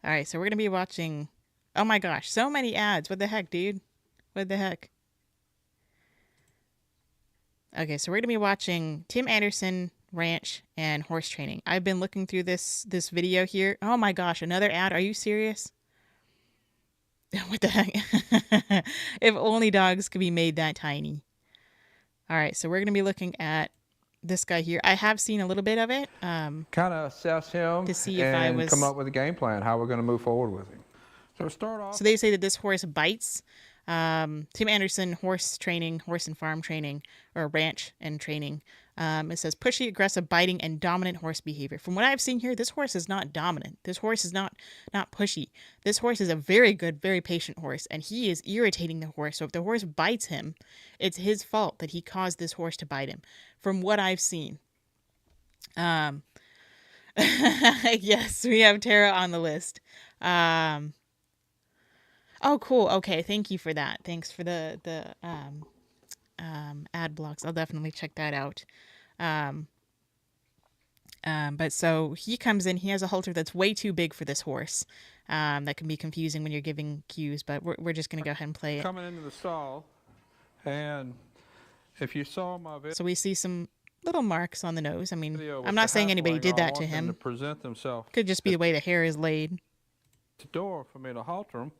All right, so we're going to be watching... Oh my gosh, so many ads. What the heck, dude? What the heck? Okay, so we're going to be watching Tim Anderson Ranch and horse training. I've been looking through this video here. Oh my gosh, another ad. Are you serious? What the heck? If only dogs could be made that tiny. All right, so we're going to be looking at this guy here. I have seen a little bit of it. Kind of assess him To see if I and was- come up with a game plan, how we're going to move forward with him. So start off. So they say that this horse bites. Tim Anderson horse training, horse and farm training, or ranch and training. It says pushy, aggressive, biting, and dominant horse behavior. From what I've seen here, this horse is not dominant. This horse is not pushy. This horse is a very good, very patient horse, and he is irritating the horse. So if the horse bites him, it's his fault that he caused this horse to bite him. From what I've seen. Yes, we have Tara on the list. Oh, cool. Okay, thank you for that. Thanks for the ad blocks. I'll definitely check that out. But so he comes in. He has a halter that's way too big for this horse. That can be confusing when you're giving cues. But we're just gonna go ahead and play it. Coming into the stall, and if you saw my So we see some little marks on the nose. I mean, video, I'm not saying anybody did that to to him. present themselves Could just be the way the hair is laid. at the door for me to halter him,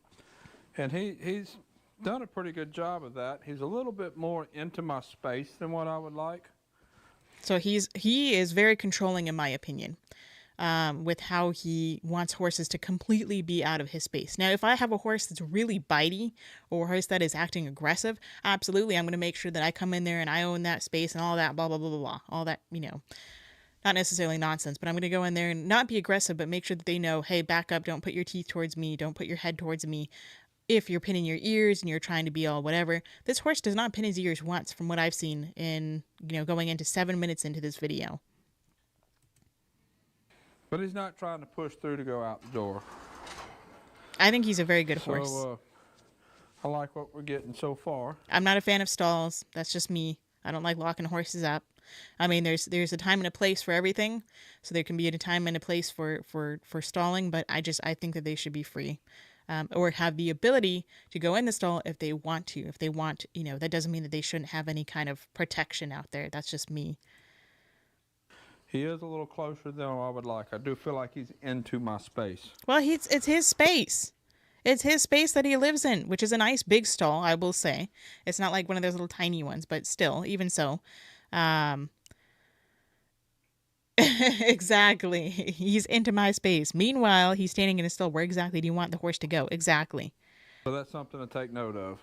and he's done a pretty good job of that. He's a little bit more into my space than what I would like. So he is very controlling, in my opinion, with how he wants horses to completely be out of his space. Now, if I have a horse that's really bitey or a horse that is acting aggressive, absolutely, I'm going to make sure that I come in there and I own that space and all that, blah, blah, blah, blah, blah. All that, not necessarily nonsense, but I'm going to go in there and not be aggressive, but make sure that they know, hey, back up, don't put your teeth towards me, don't put your head towards me. If you're pinning your ears and you're trying to be all whatever, this horse does not pin his ears once from what I've seen in, going into 7 minutes into this video. But he's not trying to push through to go out the door. I think he's a very good horse. So I like what we're getting so far. I'm not a fan of stalls. That's just me. I don't like locking horses up. I mean, there's a time and a place for everything. So there can be a time and a place for stalling, but I think that they should be free. Or have the ability to go in the stall if they want to. If they want, that doesn't mean that they shouldn't have any kind of protection out there. That's just me. He is a little closer than I would like. I do feel like he's into my space. Well, it's his space. It's his space that he lives in, which is a nice big stall, I will say. It's not like one of those little tiny ones, but still, even so. Exactly. He's into my space. Meanwhile, he's standing in a stall. Where exactly do you want the horse to go? Exactly. So that's something to take note of.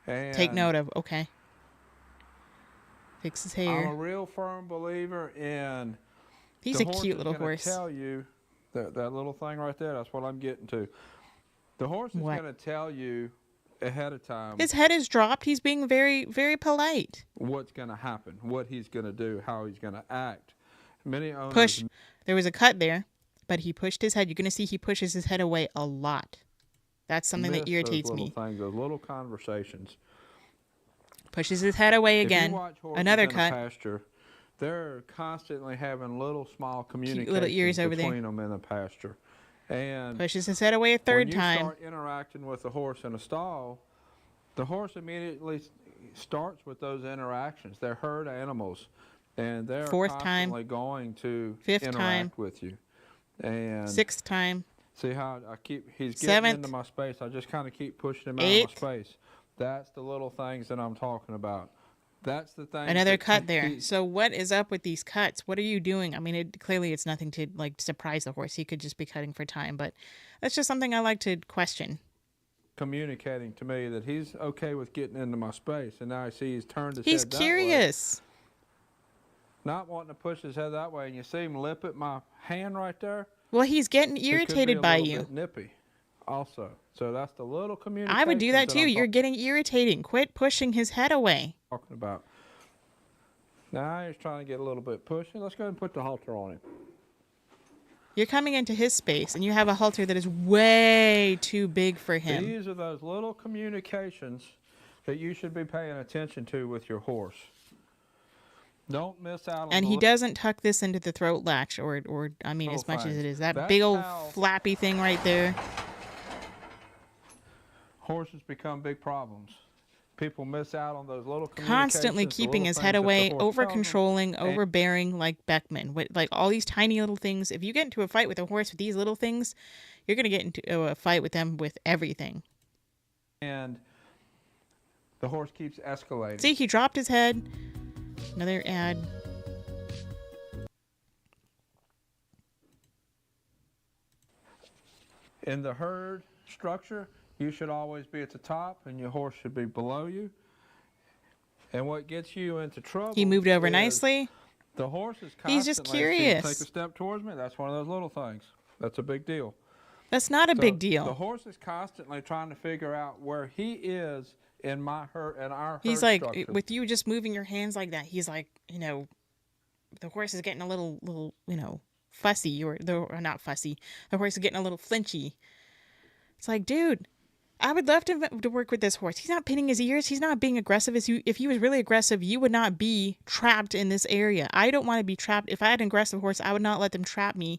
And Take note of. Okay. Fix his I'm a hair. real firm believer in He's the a horse cute is little gonna horse. Tell you that little thing right there. That's what I'm getting to. The horse is What? going to tell you ahead of time His head is dropped. He's being very, very polite. what's going to happen, what he's going to do, how he's going to act. Many owners Push. There was a cut there, but he pushed his head. You're going to see he pushes his head away a lot. That's something that miss irritates those me. little things, those little conversations. Pushes his head away If again. you watch horses Another in a cut. pasture, they're constantly having little small communications little ears over there. between them in the pasture. And Pushes his head away a third when you time. start interacting with the horse in a stall, the horse immediately starts with those interactions. They're herd animals, and they're Fourth time. constantly going to Fifth interact time. with you. And Sixth time. see how he's getting Seventh. into my space. I just kind of keep pushing him out Eighth. of my space. That's the little things that I'm talking about. That's the thing. Another cut there. So what is up with these cuts? What are you doing? I mean, clearly it's nothing to surprise the horse. He could just be cutting for time, but that's just something I like to question. communicating to me that he's okay with getting into my space, and now I see he's turned his He's head that curious. way, not wanting to push his head that way, and you see him lip at my hand right there. Well, he's getting He could be irritated a by little you. bit nippy, also. So that's the little communication. I would do that too. I'm You're getting irritating. Quit pushing his head away. talking about. Now he's trying to get a little bit pushy. Let's go ahead and put the halter on him. You're coming into his space, and you have a halter that is way too big for him. These are those little communications that you should be paying attention to with your horse. Don't miss out on And the he doesn't tuck this into the throat latch, or I mean, little as much as things. it is. That That's big old how flappy thing right there. horses become big problems. People miss out on those little Constantly communications, the keeping little his things head that the away, horse over tells them. controlling, And overbearing, like Beckman. Like all these tiny little things. If you get into a fight with a horse with these little things, you're going to get into a fight with them with everything. and the horse keeps escalating. See, he dropped his head. Another ad. In the herd structure, you should always be at the top and your horse should be below you. And what gets you into trouble, He moved over is nicely. the horse is constantly, He's just "See, curious. take a step towards me." That's one of those little things. That's a big deal. That's not a So big The deal. horse is constantly trying to figure out where he is in my herd, in our He's herd like, structure. with you just moving your hands like that, he's like, the horse is getting a little, fussy, or not fussy. The horse is getting a little flinchy. It's like, dude, I would love to work with this horse. He's not pinning his ears. He's not being aggressive. If he was really aggressive, you would not be trapped in this area. I don't want to be trapped. If I had an aggressive horse, I would not let them trap me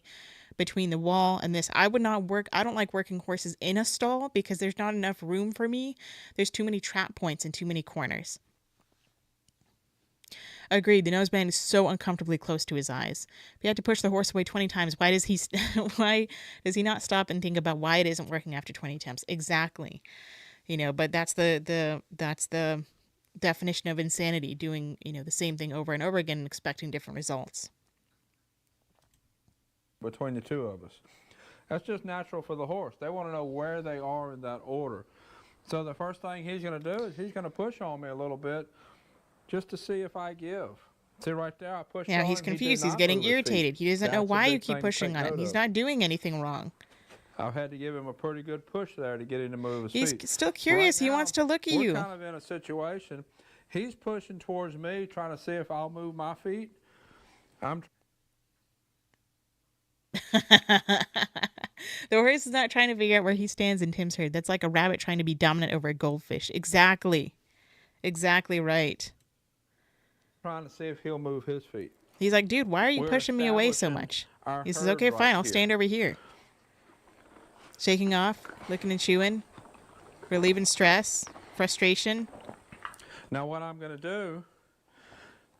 between the wall and this. I don't like working horses in a stall because there's not enough room for me. There's too many trap points and too many corners. Agreed. The noseband is so uncomfortably close to his eyes. If you had to push the horse away 20 times, why does he not stop and think about why it isn't working after 20 attempts? Exactly. But that's the definition of insanity, doing, the same thing over and over again and expecting different results. Between the two of us. That's just natural for the horse. They want to know where they are in that order. So the first thing he's going to do is he's going to push on me a little bit just to see if I give. See right there, I pushed on him. He's He did confused. He's not getting move his feet. irritated. He doesn't know That's a why you big keep thing to pushing take on him. note He's of. not doing anything wrong. I've had to give him a pretty good push there to get him to move his He's feet. still curious. Right He now, wants to look at we're you. kind of in a situation. He's pushing towards me, trying to see if I'll move my feet. The horse is not trying to figure out where he stands in Tim's herd. That's like a rabbit trying to be dominant over a goldfish. Exactly. Exactly right. trying to see if he'll move his feet. He's like, dude, why are you We're pushing me away so establishing much? our He says, herd okay, right fine. I'll here. stand over here. Shaking off, licking and chewing, relieving stress, frustration. Now what I'm going to do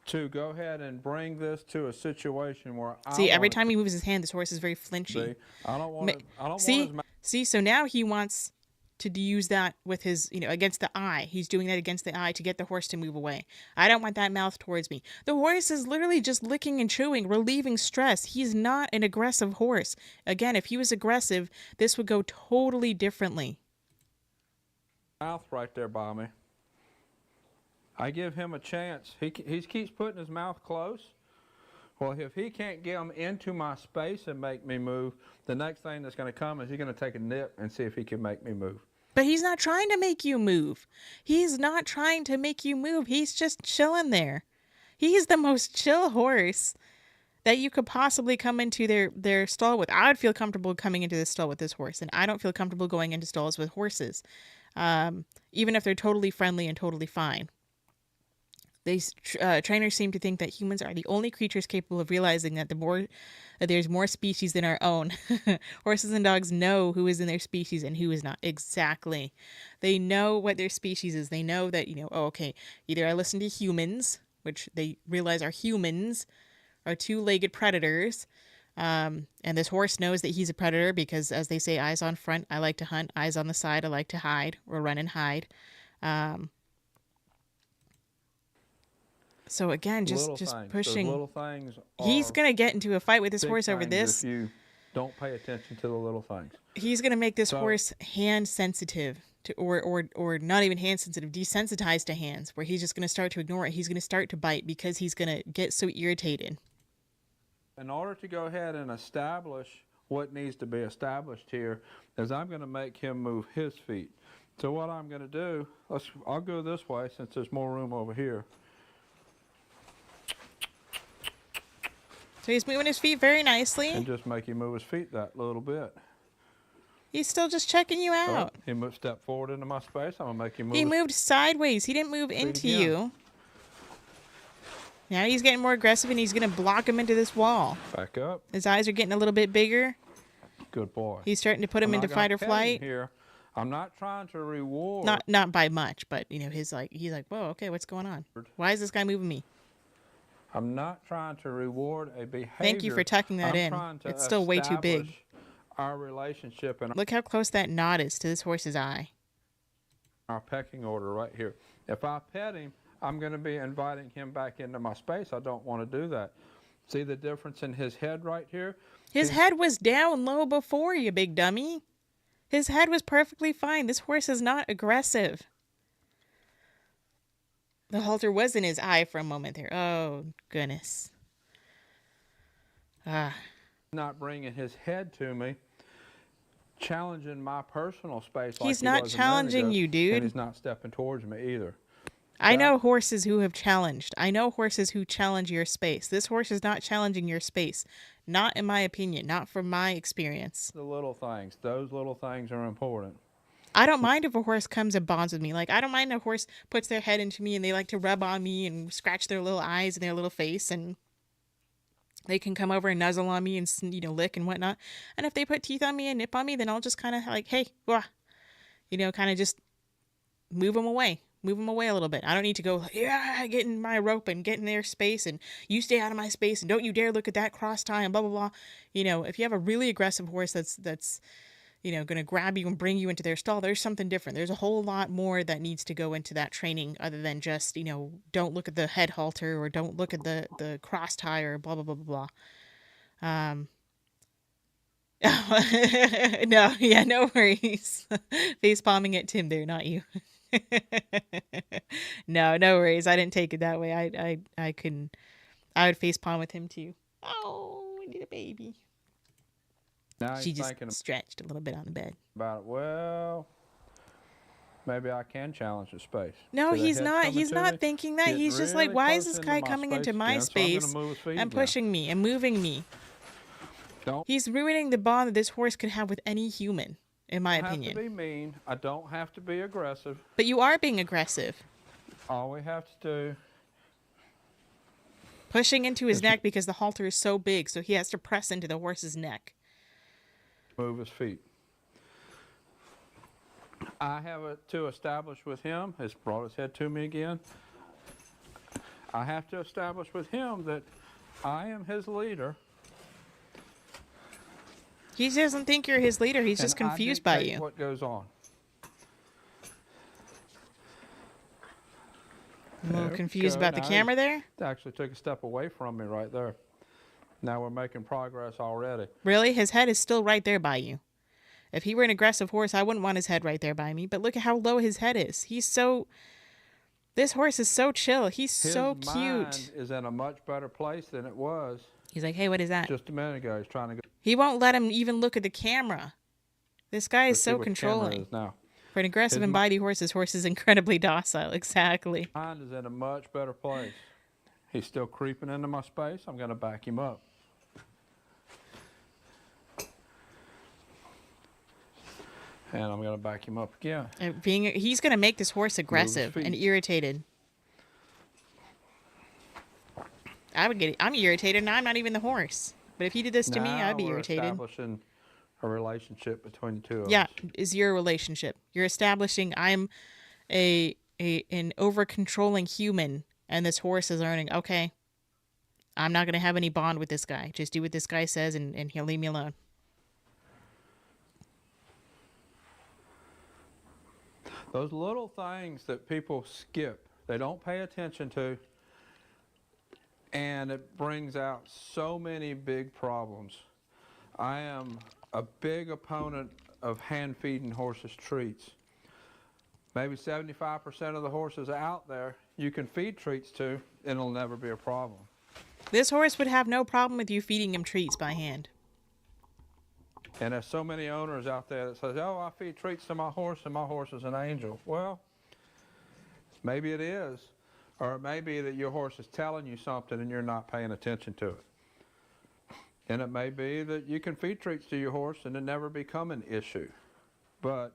to go ahead and bring this to a situation where See, every want time he moves his hand, this horse is very flinchy. See, I don't want to. I don't want See, his mouth. see, so now he wants to use that with his, against the eye. He's doing that against the eye to get the horse to move away. I don't want that mouth towards me. The horse is literally just licking and chewing, relieving stress. He's not an aggressive horse. Again, if he was aggressive, this would go totally differently. Mouth right there by me. I give him a chance. He keeps putting his mouth close. Well, if he can't get him into my space and make me move, the next thing that's going to come is he's going to take a nip and see if he can make me move. But he's not trying to make you move. He's not trying to make you move. He's just chilling there. He's the most chill horse that you could possibly come into their stall with. I would feel comfortable coming into this stall with this horse, and I don't feel comfortable going into stalls with horses, even if they're totally friendly and totally fine. These trainers seem to think that humans are the only creatures capable of realizing that there's more species than our own. Horses and dogs know who is in their species and who is not. Exactly. They know what their species is. They know that, okay, either I listen to humans, which they realize are humans, are two-legged predators, and this horse knows that he's a predator because, as they say, eyes on front, I like to hunt. Eyes on the side, I like to hide or run and hide. So again, just pushing. Those little things He's gonna get into a fight with this horse over this. If you don't pay attention to the little things, he's gonna make this horse hand sensitive to, or not even hand sensitive, desensitized to hands, where he's just gonna start to ignore it. He's gonna start to bite because he's gonna get so irritated. In order to go ahead and establish what needs to be established here, is I'm going to make him move his feet. So what I'm going to do, I'll go this way since there's more room over here. So he's moving his feet very nicely. And just make him move his feet that little bit. He's still just checking you out. So he moved step forward into my space. I'm going to make him move. He moved sideways. He didn't move into you. Now he's getting more aggressive, and he's going to block him into this wall. Back up. His eyes are getting a little bit bigger. Good boy. He's starting to put him I'm into not gonna fight or pet him flight. here. I'm not trying to reward. Not by much, but you know, he's like, whoa, okay, what's going on? Why is this guy moving me? I'm not trying to reward a behavior. Thank you for tucking that I'm in. trying to It's still way too big. establish our relationship and Look how close that knot is to this horse's eye. our pecking order right here. If I pet him, I'm going to be inviting him back into my space. I don't want to do that. See the difference in his head right here? His head was down low before, you big dummy. His head was perfectly fine. This horse is not aggressive. The halter was in his eye for a moment there. Oh, goodness. Not bringing his head to me, challenging my personal space. He's like he not was a minute challenging ago, you, dude. And he's not stepping towards me either. I know horses who have challenged. I know horses who challenge your space. This horse is not challenging your space. Not in my opinion. Not from my experience. The little things, those little things are important. I don't mind if a horse comes and bonds with me. Like, I don't mind if a horse puts their head into me and they like to rub on me and scratch their little eyes and their little face, and they can come over and nuzzle on me and, you know, lick and whatnot. And if they put teeth on me and nip on me, then I'll just kind of like, hey, wah, you know, kind of just move them away. Move them away a little bit. I don't need to go, yeah, get in my rope and get in their space and you stay out of my space and don't you dare look at that cross tie and blah, blah, blah. You know, if you have a really aggressive horse that's you know, going to grab you and bring you into their stall, there's something different. There's a whole lot more that needs to go into that training other than just, you know, don't look at the head halter or don't look at the cross tie or blah, blah, blah, blah, blah. No, yeah, no worries. Face palming at Tim there, not you. No worries. I didn't take it that way. I couldn't. I would face palm with him too. Oh, I need a baby. Now She he's just thinking stretched a little bit on the bed. about it. Well, maybe I can challenge the space. No, See that he's head not. coming He's to not me? thinking that. Getting He's just really like, why is close this into guy my coming into space my again, so I'm gonna space move his feet and again. pushing me and moving me? Don't He's ruining the bond that this horse could have with any human, in my have to opinion. be mean. I don't have to be aggressive. But you are being aggressive. All we have to do, Pushing into his neck because the halter is so big, so he has to press into the horse's neck. move his feet. I have to establish with him, has brought his head to me again. I have to establish with him that I am his leader. He doesn't think you're his leader. He's just and I confused by dictate you. what goes on. A little There we confused go. about the Now camera there? Actually took a step away from me right there. Now we're making progress already. Really? His head is still right there by you. If he were an aggressive horse, I wouldn't want his head right there by me. But look at how low his head is. This horse is so chill. He's so His cute. mind is in a much better place than it was He's like, hey, what is that? just a minute ago. He's trying to go. He won't let him even look at the camera. This guy is Let's see so what the camera controlling. is now. For an aggressive His and bitey horse, this horse is incredibly docile. Exactly. Mind is in a much better place. He's still creeping into my space. I'm going to back him up. And I'm going to back him up again. He's going to make this horse aggressive feet. and irritated. I'm irritated, and I'm not even the horse. But if he did this to me, I'd be Now we're irritated. establishing a relationship between the two of Yeah, us. is your relationship. You're establishing I'm an over controlling human, and this horse is learning, okay, I'm not gonna have any bond with this guy. Just do what this guy says and he'll leave me alone. Those little things that people skip, they don't pay attention to, and it brings out so many big problems. I am a big opponent of hand feeding horses treats. Maybe 75% of the horses out there you can feed treats to, and it'll never be a problem. This horse would have no problem with you feeding him treats by hand. And there's so many owners out there that says, oh, I feed treats to my horse and my horse is an angel. Well, maybe it is. Or it may be that your horse is telling you something and you're not paying attention to it. And it may be that you can feed treats to your horse and it never become an issue. But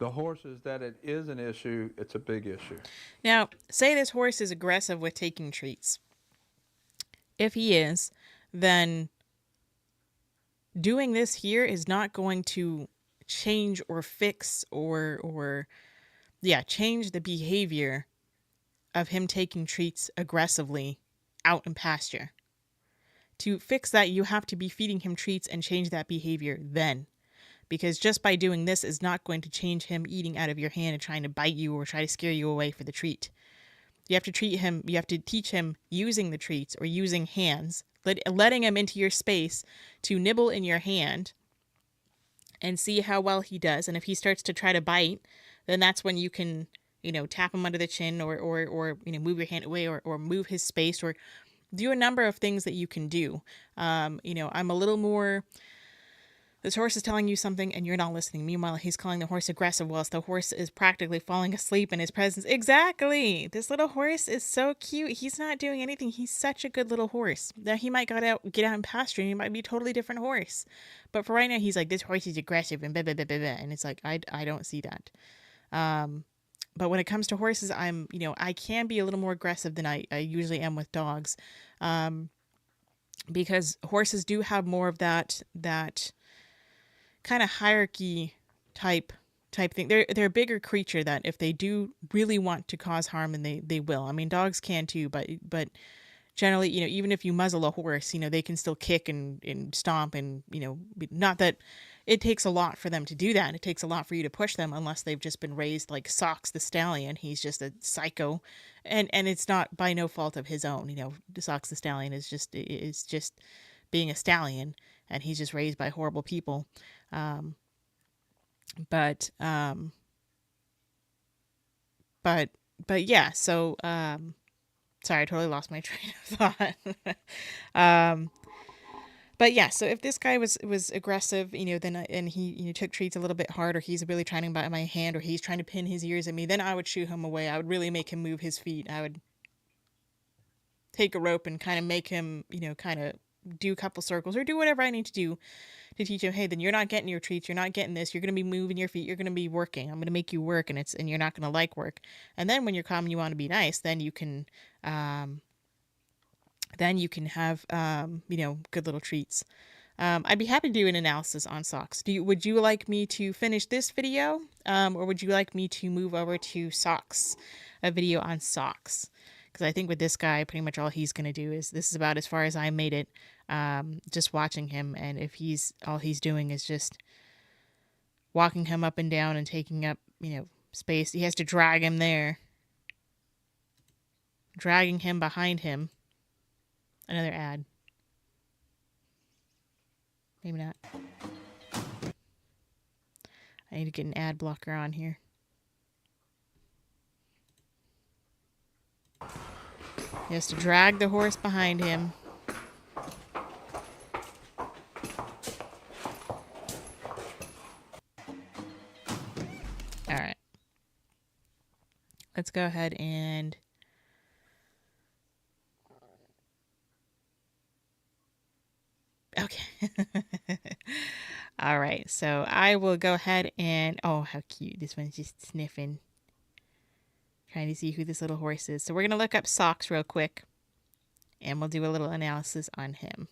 The horses that it is an issue, it's a big issue. Now, say this horse is aggressive with taking treats. If he is, then doing this here is not going to change or fix or change the behavior of him taking treats aggressively out in pasture. To fix that, you have to be feeding him treats and change that behavior then. Because just by doing this is not going to change him eating out of your hand and trying to bite you or try to scare you away for the treat. You have to teach him using the treats or using hands, letting him into your space to nibble in your hand and see how well he does. And if he starts to try to bite, then that's when you can, tap him under the chin or move your hand away or move his space or do a number of things that you can do. I'm a little more, this horse is telling you something and you're not listening. Meanwhile, he's calling the horse aggressive whilst the horse is practically falling asleep in his presence. Exactly. This little horse is so cute. He's not doing anything. He's such a good little horse. Now, he might get out in pasture and he might be a totally different horse. But for right now, he's like, this horse is aggressive and blah, blah, blah, blah, blah. And it's like, I don't see that. But when it comes to horses, I can be a little more aggressive than I usually am with dogs. Because horses do have more of that kind of hierarchy type thing. They're a bigger creature that if they do really want to cause harm, and they will. I mean, dogs can too, but generally, even if you muzzle a horse, they can still kick and stomp and, not that it takes a lot for them to do that. It takes a lot for you to push them unless they've just been raised like Socks the Stallion. He's just a psycho and it's not by no fault of his own. Socks the Stallion is just being a stallion and he's just raised by horrible people. But yeah, so, sorry, I totally lost my train of thought. But yeah, so if this guy was aggressive, then and he took treats a little bit hard, or he's really trying to bite my hand, or he's trying to pin his ears at me, then I would shoo him away. I would really make him move his feet. I would take a rope and kind of make him, kind of do a couple circles or do whatever I need to do to teach him, hey, then you're not getting your treats, you're not getting this, you're going to be moving your feet, you're going to be working. I'm going to make you work, and you're not going to like work. And then when you're calm and you want to be nice, then you can have good little treats. I'd be happy to do an analysis on Socks. Would you like me to finish this video, or would you like me to move over to Socks, a video on Socks? Because I think with this guy, pretty much all he's going to do is, this is about as far as I made it, just watching him. And if all he's doing is just walking him up and down and taking up, space, he has to drag him there. Dragging him behind him. Another ad. Maybe not. I need to get an ad blocker on here. He has to drag the horse behind him. All right. Let's go ahead and okay. All right. So I will go ahead and, oh, how cute. This one's just sniffing. Trying to see who this little horse is. So we're going to look up Socks real quick. And we'll do a little analysis on him.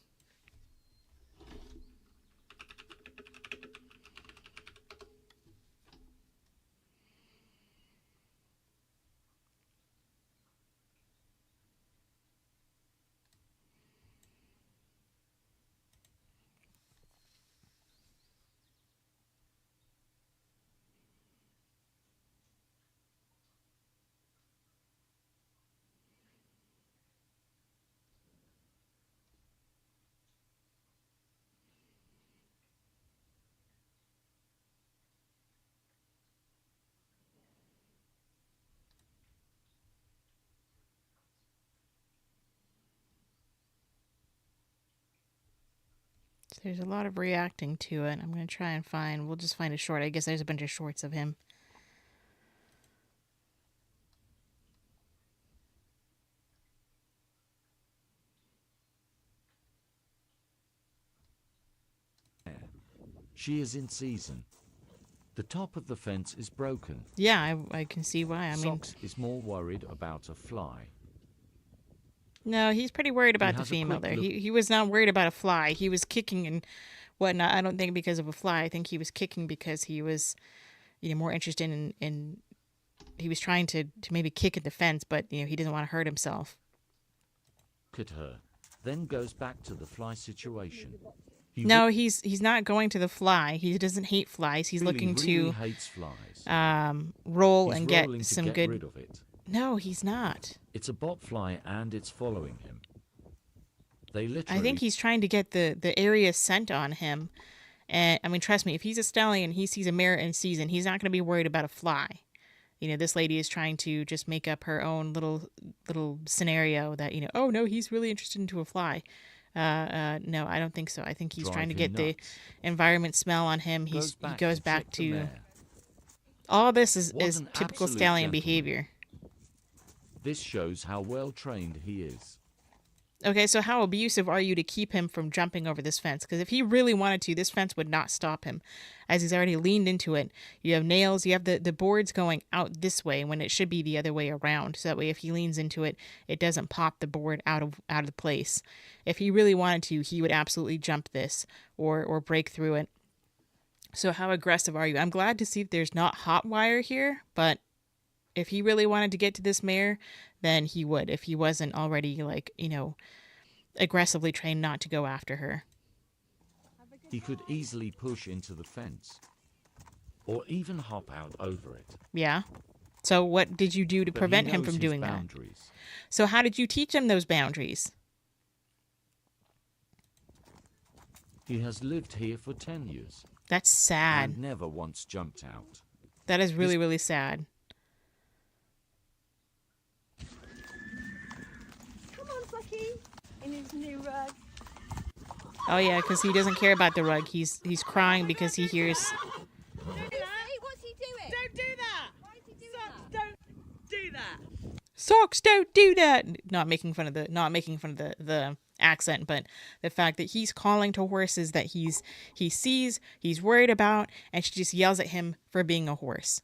So there's a lot of reacting to it. I'm going to try and we'll just find a short. I guess there's a bunch of shorts of him. She is in season. The top of the fence is broken. Yeah, I can see why. I mean, Socks is more worried about a fly. no, he's pretty worried about the has a female quick there. look. He was not worried about a fly. He was kicking and whatnot. I don't think because of a fly. I think he was kicking because he was, more interested in he was trying to maybe kick at the fence, but he doesn't want to hurt himself. Look at her. Then goes back to the fly situation. He No, he's not going to the fly. He doesn't hate flies. He's really, looking really to hates flies. roll He's and get rolling to some get good. rid of it. No, he's not. It's a botfly and it's following him. They literally. I think he's trying to get the area scent on him. And I mean, trust me, if he's a stallion, he sees a mare in season, he's not going to be worried about a fly. This lady is trying to just make up her own little scenario that, oh no, he's really interested into a fly. No, I don't think so. I think he's Drive trying to him get the nuts. environment smell on him. He goes back flip the to mare. all this is What an typical absolute stallion gentleman. behavior. This shows how well trained he is. Okay, so how abusive are you to keep him from jumping over this fence? Because if he really wanted to, this fence would not stop him, as he's already leaned into it. You have nails, you have the boards going out this way when it should be the other way around. So that way if he leans into it, it doesn't pop the board out of the place. If he really wanted to, he would absolutely jump this or break through it. So how aggressive are you? I'm glad to see that there's not hot wire here, but if he really wanted to get to this mare, then he would, if he wasn't already, aggressively trained not to go after her. He could easily push into the fence. Or even hop out over it. Yeah? So what did you do to But he prevent him knows from his doing that? boundaries. So how did you teach him those boundaries? He has lived here for 10 years. That's sad. And never once jumped out. That is really, really sad. Come on, Sucky, in his new rug. Oh yeah, because he doesn't care about the rug. He's crying because he hears. Don't do that. What's he doing? Don't do that! Why is he doing Socks, that? don't do that! Socks, don't do that. Not making fun of the accent, but the fact that he's calling to horses that he sees, he's worried about, and she just yells at him for being a horse.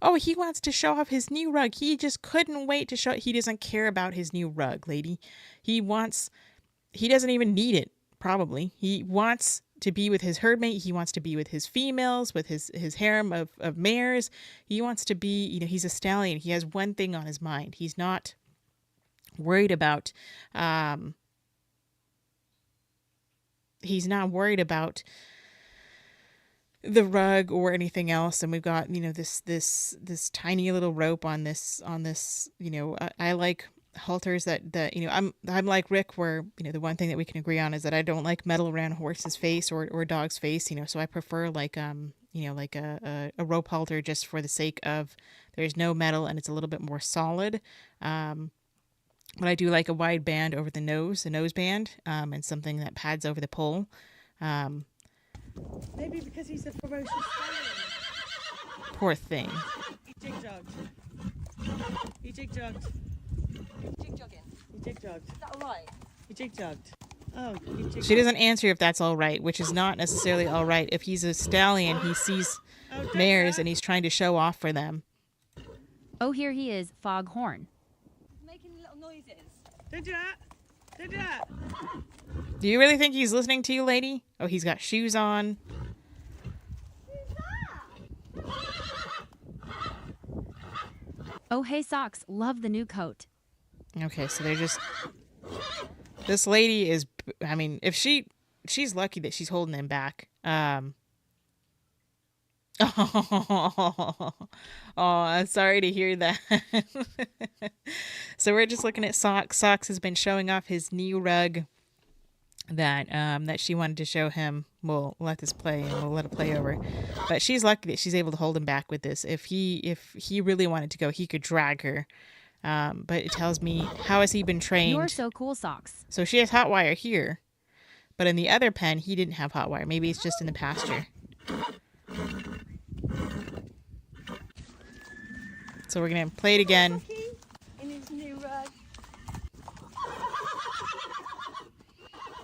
Oh, he wants to show off his new rug. He just couldn't wait to show. He doesn't care about his new rug, lady. He doesn't even need it, probably. He wants to be with his herdmate. He wants to be with his females, with his harem of mares. He wants to be, he's a stallion. He has one thing on his mind. He's not worried about, the rug or anything else. And we've got, this tiny little rope on this, I like halters that I'm like Rick, where, the one thing that we can agree on is that I don't like metal around a horse's face or dog's face, so I prefer like a rope halter just for the sake of there's no metal and it's a little bit more solid. But I do like a wide band over the nose band, and something that pads over the pole. Maybe because he's a ferocious stallion. Poor thing. He jig-jogged. He jig-jogged. Jig-jogging. He jig-jogged. Is that all right? He jig-jogged. Oh, he jig-jogged. She doesn't answer if that's all right, which is not necessarily all right. If he's a stallion, he sees mares and he's trying to show off for them. Oh, here he is, Foghorn. Making little noises. Don't do that. Don't do that. Do you really think he's listening to you, lady? Oh, he's got shoes on. Oh, hey, Socks, love the new coat. Okay, so they're just... This lady is... I mean, if she's lucky that she's holding him back. Oh, I'm sorry to hear that. So we're just looking at Socks. Socks has been showing off his new rug that she wanted to show him. We'll let this play and we'll let it play over. But she's lucky that she's able to hold him back with this. If he really wanted to go, he could drag her. But it tells me, how has he been trained? You're so cool, Socks. So she has hot wire here. But in the other pen, he didn't have hot wire. Maybe it's just in the pasture. So we're going to play it again. Sucky, in his new rug.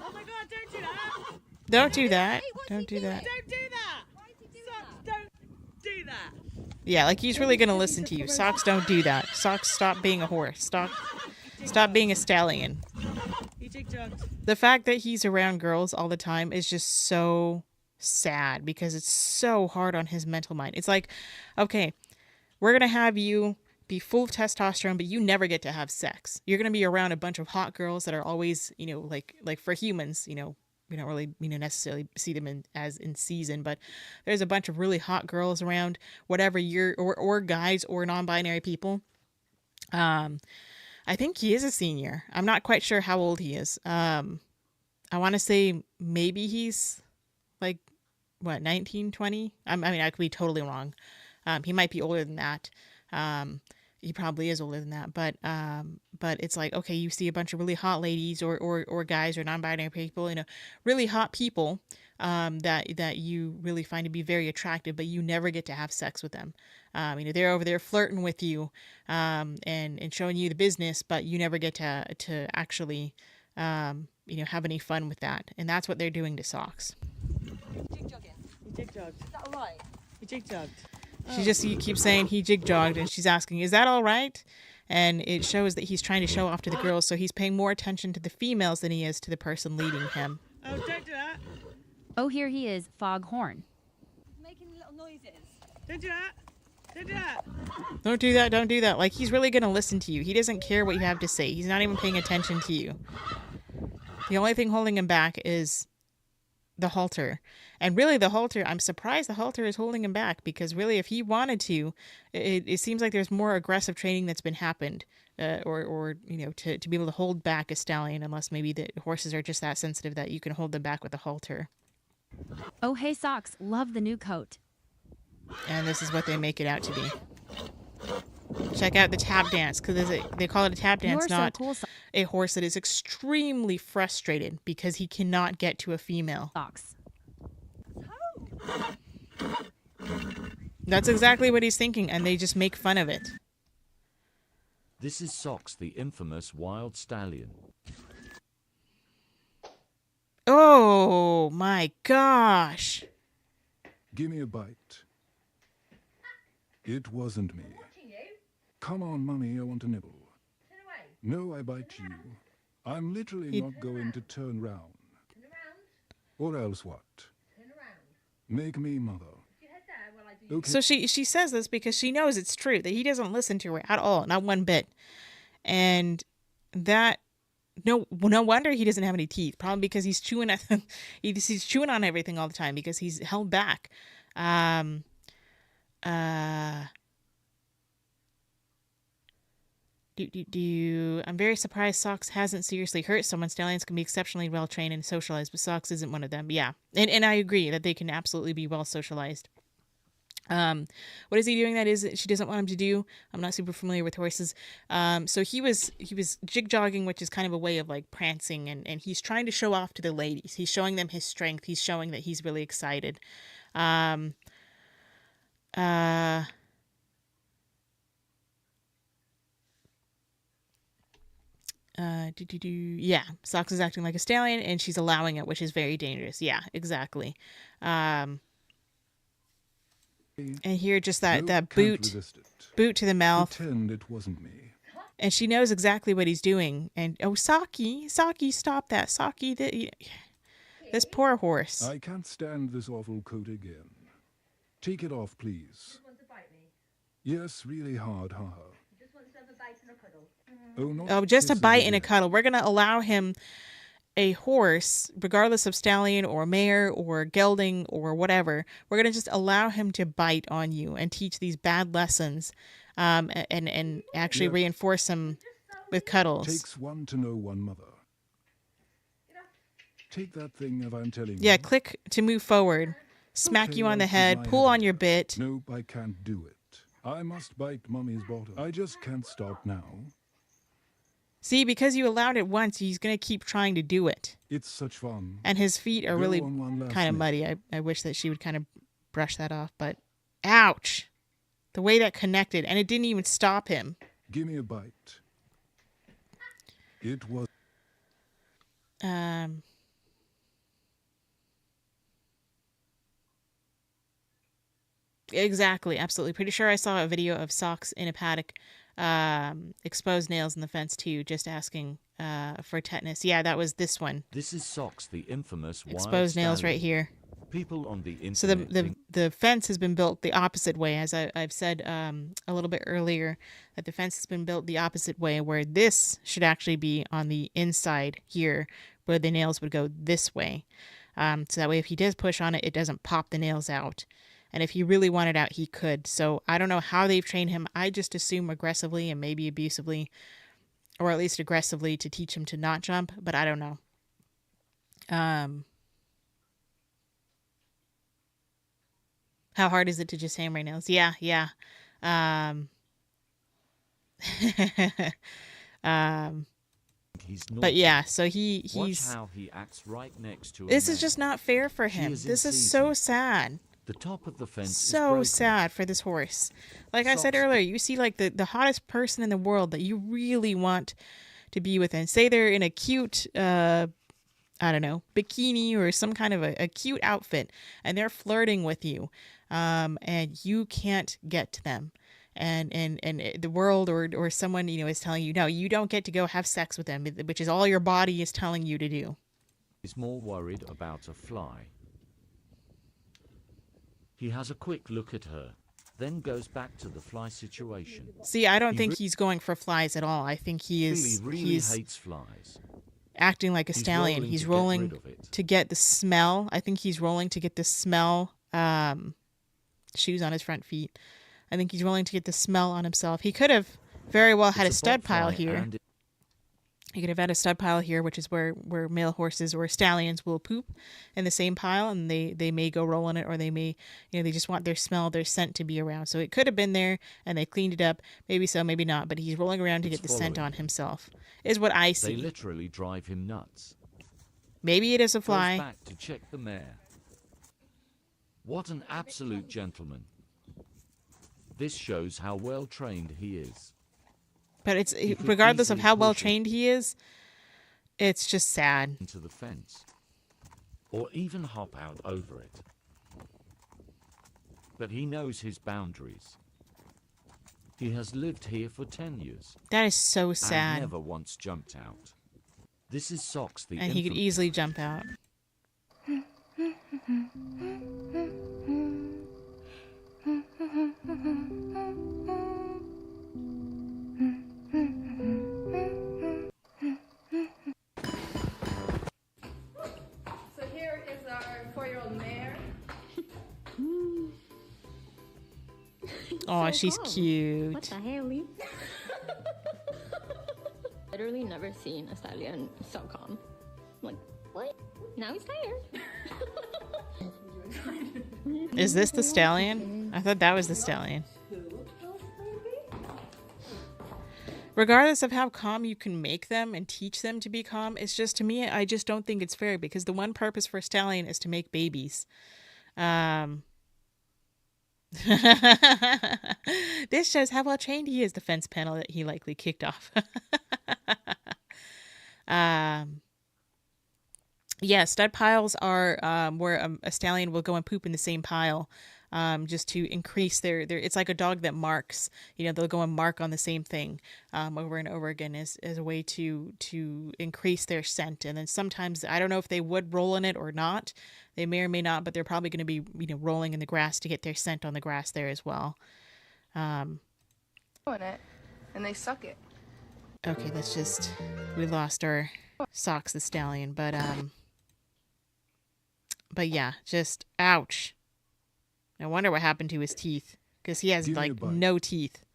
Oh my God, don't do that. Don't do that. Hey, what's Don't he do that. doing? Don't do that. Why is he doing Socks, that? don't do Yeah, like he's really gonna listen to you. Socks, don't do that. Socks, stop being a horse. Stop being a stallion. He jig-jogged. The fact that he's around girls all the time is just so sad because it's so hard on his mental mind. It's like, okay, we're gonna have you be full of testosterone, but you never get to have sex. You're gonna be around a bunch of hot girls that are always, like for humans, we don't really, necessarily see them as in season, but there's a bunch of really hot girls around, whatever you're, or guys or non-binary people. I think he is a senior. I'm not quite sure how old he is. I want to say maybe he's like, what, 19, 20? I mean, I could be totally wrong. He might be older than that. He probably is older than that. But it's like, okay, you see a bunch of really hot ladies or guys or non-binary people, really hot people that you really find to be very attractive, but you never get to have sex with them. They're over there flirting with you and showing you the business, but you never get to actually, have any fun with that. And that's what they're doing to Socks. Jig-jogging. He jig-jogged. Is that all right? He jig-jogged. She just keeps saying he jig-jogged, and she's asking, is that all right? And it shows that he's trying to show off to the girls, so he's paying more attention to the females than he is to the person leading him. Oh, don't do that. Oh, here he is, Foghorn. Making little noises. Don't do that. Don't do that. Don't do that. Like, he's really going to listen to you. He doesn't care what you have to say. He's not even paying attention to you. The only thing holding him back is the halter. And really, the halter, I'm surprised the halter is holding him back, because really, if he wanted to, it seems like there's more aggressive training that's been happened, or to be able to hold back a stallion, unless maybe the horses are just that sensitive that you can hold them back with a halter. Oh, hey, Socks. Love the new coat. And this is what they make it out to be. Check out the tap dance, because they call it a tap dance, You're so not cool, a horse that is extremely frustrated because he cannot get to a female. Socks. That's exactly what he's thinking, and they just make fun of it. This is Socks, the infamous wild stallion. Oh my gosh. Give me a bite. It wasn't me. Come on, Mummy, I want to nibble. No, I bite you. I'm literally not going to turn round. Or else what? Make me mother. Okay. So she says this because she knows it's true, that he doesn't listen to her at all, not one bit. And that, no wonder he doesn't have any teeth. Probably because he's chewing at he's chewing on everything all the time because he's held back. I'm very surprised Socks hasn't seriously hurt someone. Stallions can be exceptionally well trained and socialized, but Socks isn't one of them. Yeah, and I agree that they can absolutely be well socialized. What is he doing that is she doesn't want him to do? I'm not super familiar with horses. So he was jig-jogging, which is kind of a way of like prancing, and he's trying to show off to the ladies. He's showing them his strength. He's showing that he's really excited. Yeah, Socks is acting like a stallion, and she's allowing it, which is very dangerous. Yeah, exactly. And here, just that boot to the mouth. Pretend it wasn't me. And she knows exactly what he's doing. And oh, Saki, stop that, Saki. This poor horse. I can't stand this awful coat again. Take it off, please. Yes, really hard, haha. Oh, just a bite and a cuddle. We're gonna allow him a horse, regardless of stallion or mare or gelding or whatever. We're gonna just allow him to bite on you and teach these bad lessons, and actually reinforce him with cuddles. Takes one to know one mother. Take that thing if I'm telling you. Yeah, click to move forward. Smack you on the head. Pull on your bit. Nope, I can't do it. I must bite Mummy's bottom. I just can't stop now. See, because you allowed it once, he's going to keep trying to do it. It's such fun. And his feet are really kind of muddy. I wish that she would kind of brush that off, but ouch. The way that connected, and it didn't even stop him. Give me a bite. It was... Exactly, absolutely. Pretty sure I saw a video of Socks in a paddock, exposed nails in the fence too, just asking for tetanus. Yeah, that was this one. This is Socks, the infamous wild Exposed nails right stallion. here. People on the So internet think the fence has been built the opposite way, as I've said a little bit earlier, that the fence has been built the opposite way, where this should actually be on the inside here, where the nails would go this way. So that way if he does push on it, it doesn't pop the nails out. And if he really wanted out, he could. So I don't know how they've trained him. I just assume aggressively and maybe abusively, or at least aggressively to teach him to not jump, but I don't know. How hard is it to just hammer nails? Yeah, yeah. he's naughty. But yeah, so Watch he's how he acts right next to a this man. is just not fair for She him. is in This is so season. sad. The top of the fence is So broken. sad for this horse. Like I said Socks- earlier, you see like the hottest person in the world that you really want to be with, and say they're in a cute I don't know, bikini or some kind of a cute outfit, and they're flirting with you, and you can't get to them. And the world or someone, you know, is telling you, no, you don't get to go have sex with them, which is all your body is telling you to do. Is more worried about a fly. He has a quick look at her, then goes back to the fly situation. See, I don't He think he's going for flies at all. I think he is Really he's hates flies. acting like a He's stallion. rolling He's to get rolling rid of it. to get the smell. I think he's rolling to get the smell. Shoes on his front feet. I think he's rolling to get the smell on himself. He could have very well had a It's stud pile bobfly here. and it- He could have had a stud pile here, which is where male horses or stallions will poop in the same pile, and they may go roll in it, or they may, you know, they just want their smell, their scent to be around. So it could have been there, and they cleaned it up. Maybe so, maybe not. But he's rolling around to It's get the scent following on him. himself, is what I They see. literally drive him nuts. Maybe it is a Goes fly. back to check the mare. What an absolute gentleman. This shows how well trained he is. But it's could regardless of easily how well push it. trained he is, it's just sad. Into the fence. Or even hop out over it. But he knows his boundaries. He has lived here for 10 years. That is so And sad. never once jumped out. This is Socks the And he could infamous. easily jump out. So here is our 4-year-old mare. Oh, So she's calm. cute. What the hell? Literally never seen a stallion so calm. I'm like, what? Now he's tired. Is this the stallion? I thought that was the stallion. Regardless of how calm you can make them and teach them to be calm, it's just, to me, I just don't think it's fair, because the one purpose for a stallion is to make babies. This shows how well trained he is, the fence panel that he likely kicked off. Yeah, stud piles are where a stallion will go and poop in the same pile, just to increase their. It's like a dog that marks. You know, they'll go and mark on the same thing over and over again as a way to increase their scent. And then sometimes, I don't know if they would roll in it or not. They may or may not, but they're probably going to be, you know, rolling in the grass to get their scent on the grass there as well. In it, and they suck it. Okay, that's just, we lost our Socks the stallion, but yeah, just ouch. I wonder what happened to his teeth, because he has Give me a like bite. no teeth.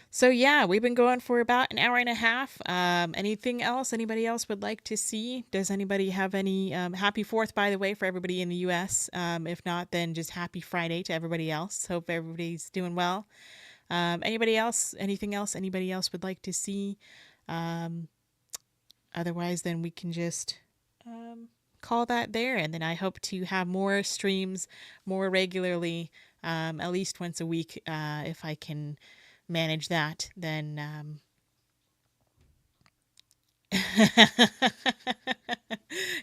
So yeah, we've been going for about an hour and a half. Anything else anybody else would like to see? Does anybody have any happy 4th, by the way, for everybody in the US? If not, then just happy Friday to everybody else. Hope everybody's doing well. Anybody else? Anything else anybody else would like to see? Otherwise, then we can just call that there. And then I hope to have more streams more regularly, at least once a week, if I can manage that. Then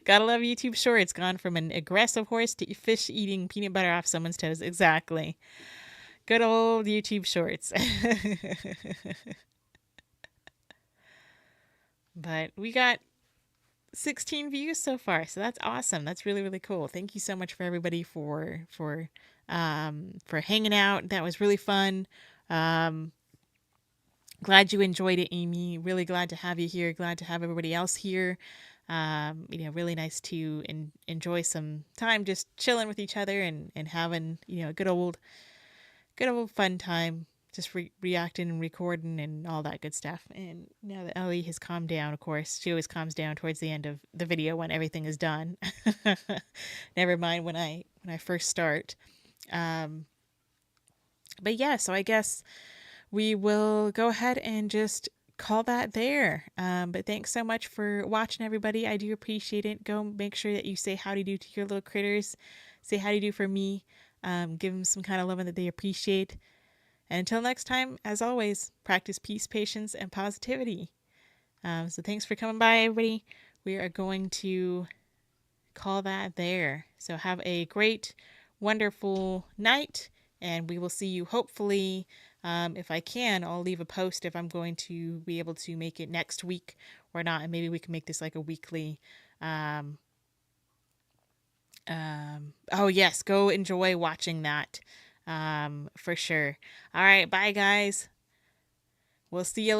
Gotta love YouTube Shorts. Gone from an aggressive horse to fish eating peanut butter off someone's toes. Exactly. Good old YouTube Shorts. But we got 16 views so far, so that's awesome. That's really, really cool. Thank you so much for everybody for hanging out. That was really fun. Glad you enjoyed it, Amy. Really glad to have you here. Glad to have everybody else here. Really nice to enjoy some time just chilling with each other and having, a good old fun time, just reacting and recording and all that good stuff. And now that Ellie has calmed down, of course, she always calms down towards the end of the video when everything is done. Never mind when I first start. But yeah, so I guess we will go ahead and just call that there. But thanks so much for watching, everybody. I do appreciate it. Go make sure that you say howdy do to your little critters. Say howdy do for me. Give them some kind of loving that they appreciate. And until next time, as always, practice peace, patience, and positivity. So thanks for coming by, everybody. We are going to call that there. So have a great, wonderful night. And we will see you hopefully, if I can, I'll leave a post if I'm going to be able to make it next week or not. And maybe we can make this like a weekly. Oh, yes, go enjoy watching that for sure. All right, bye, guys. We'll see you later.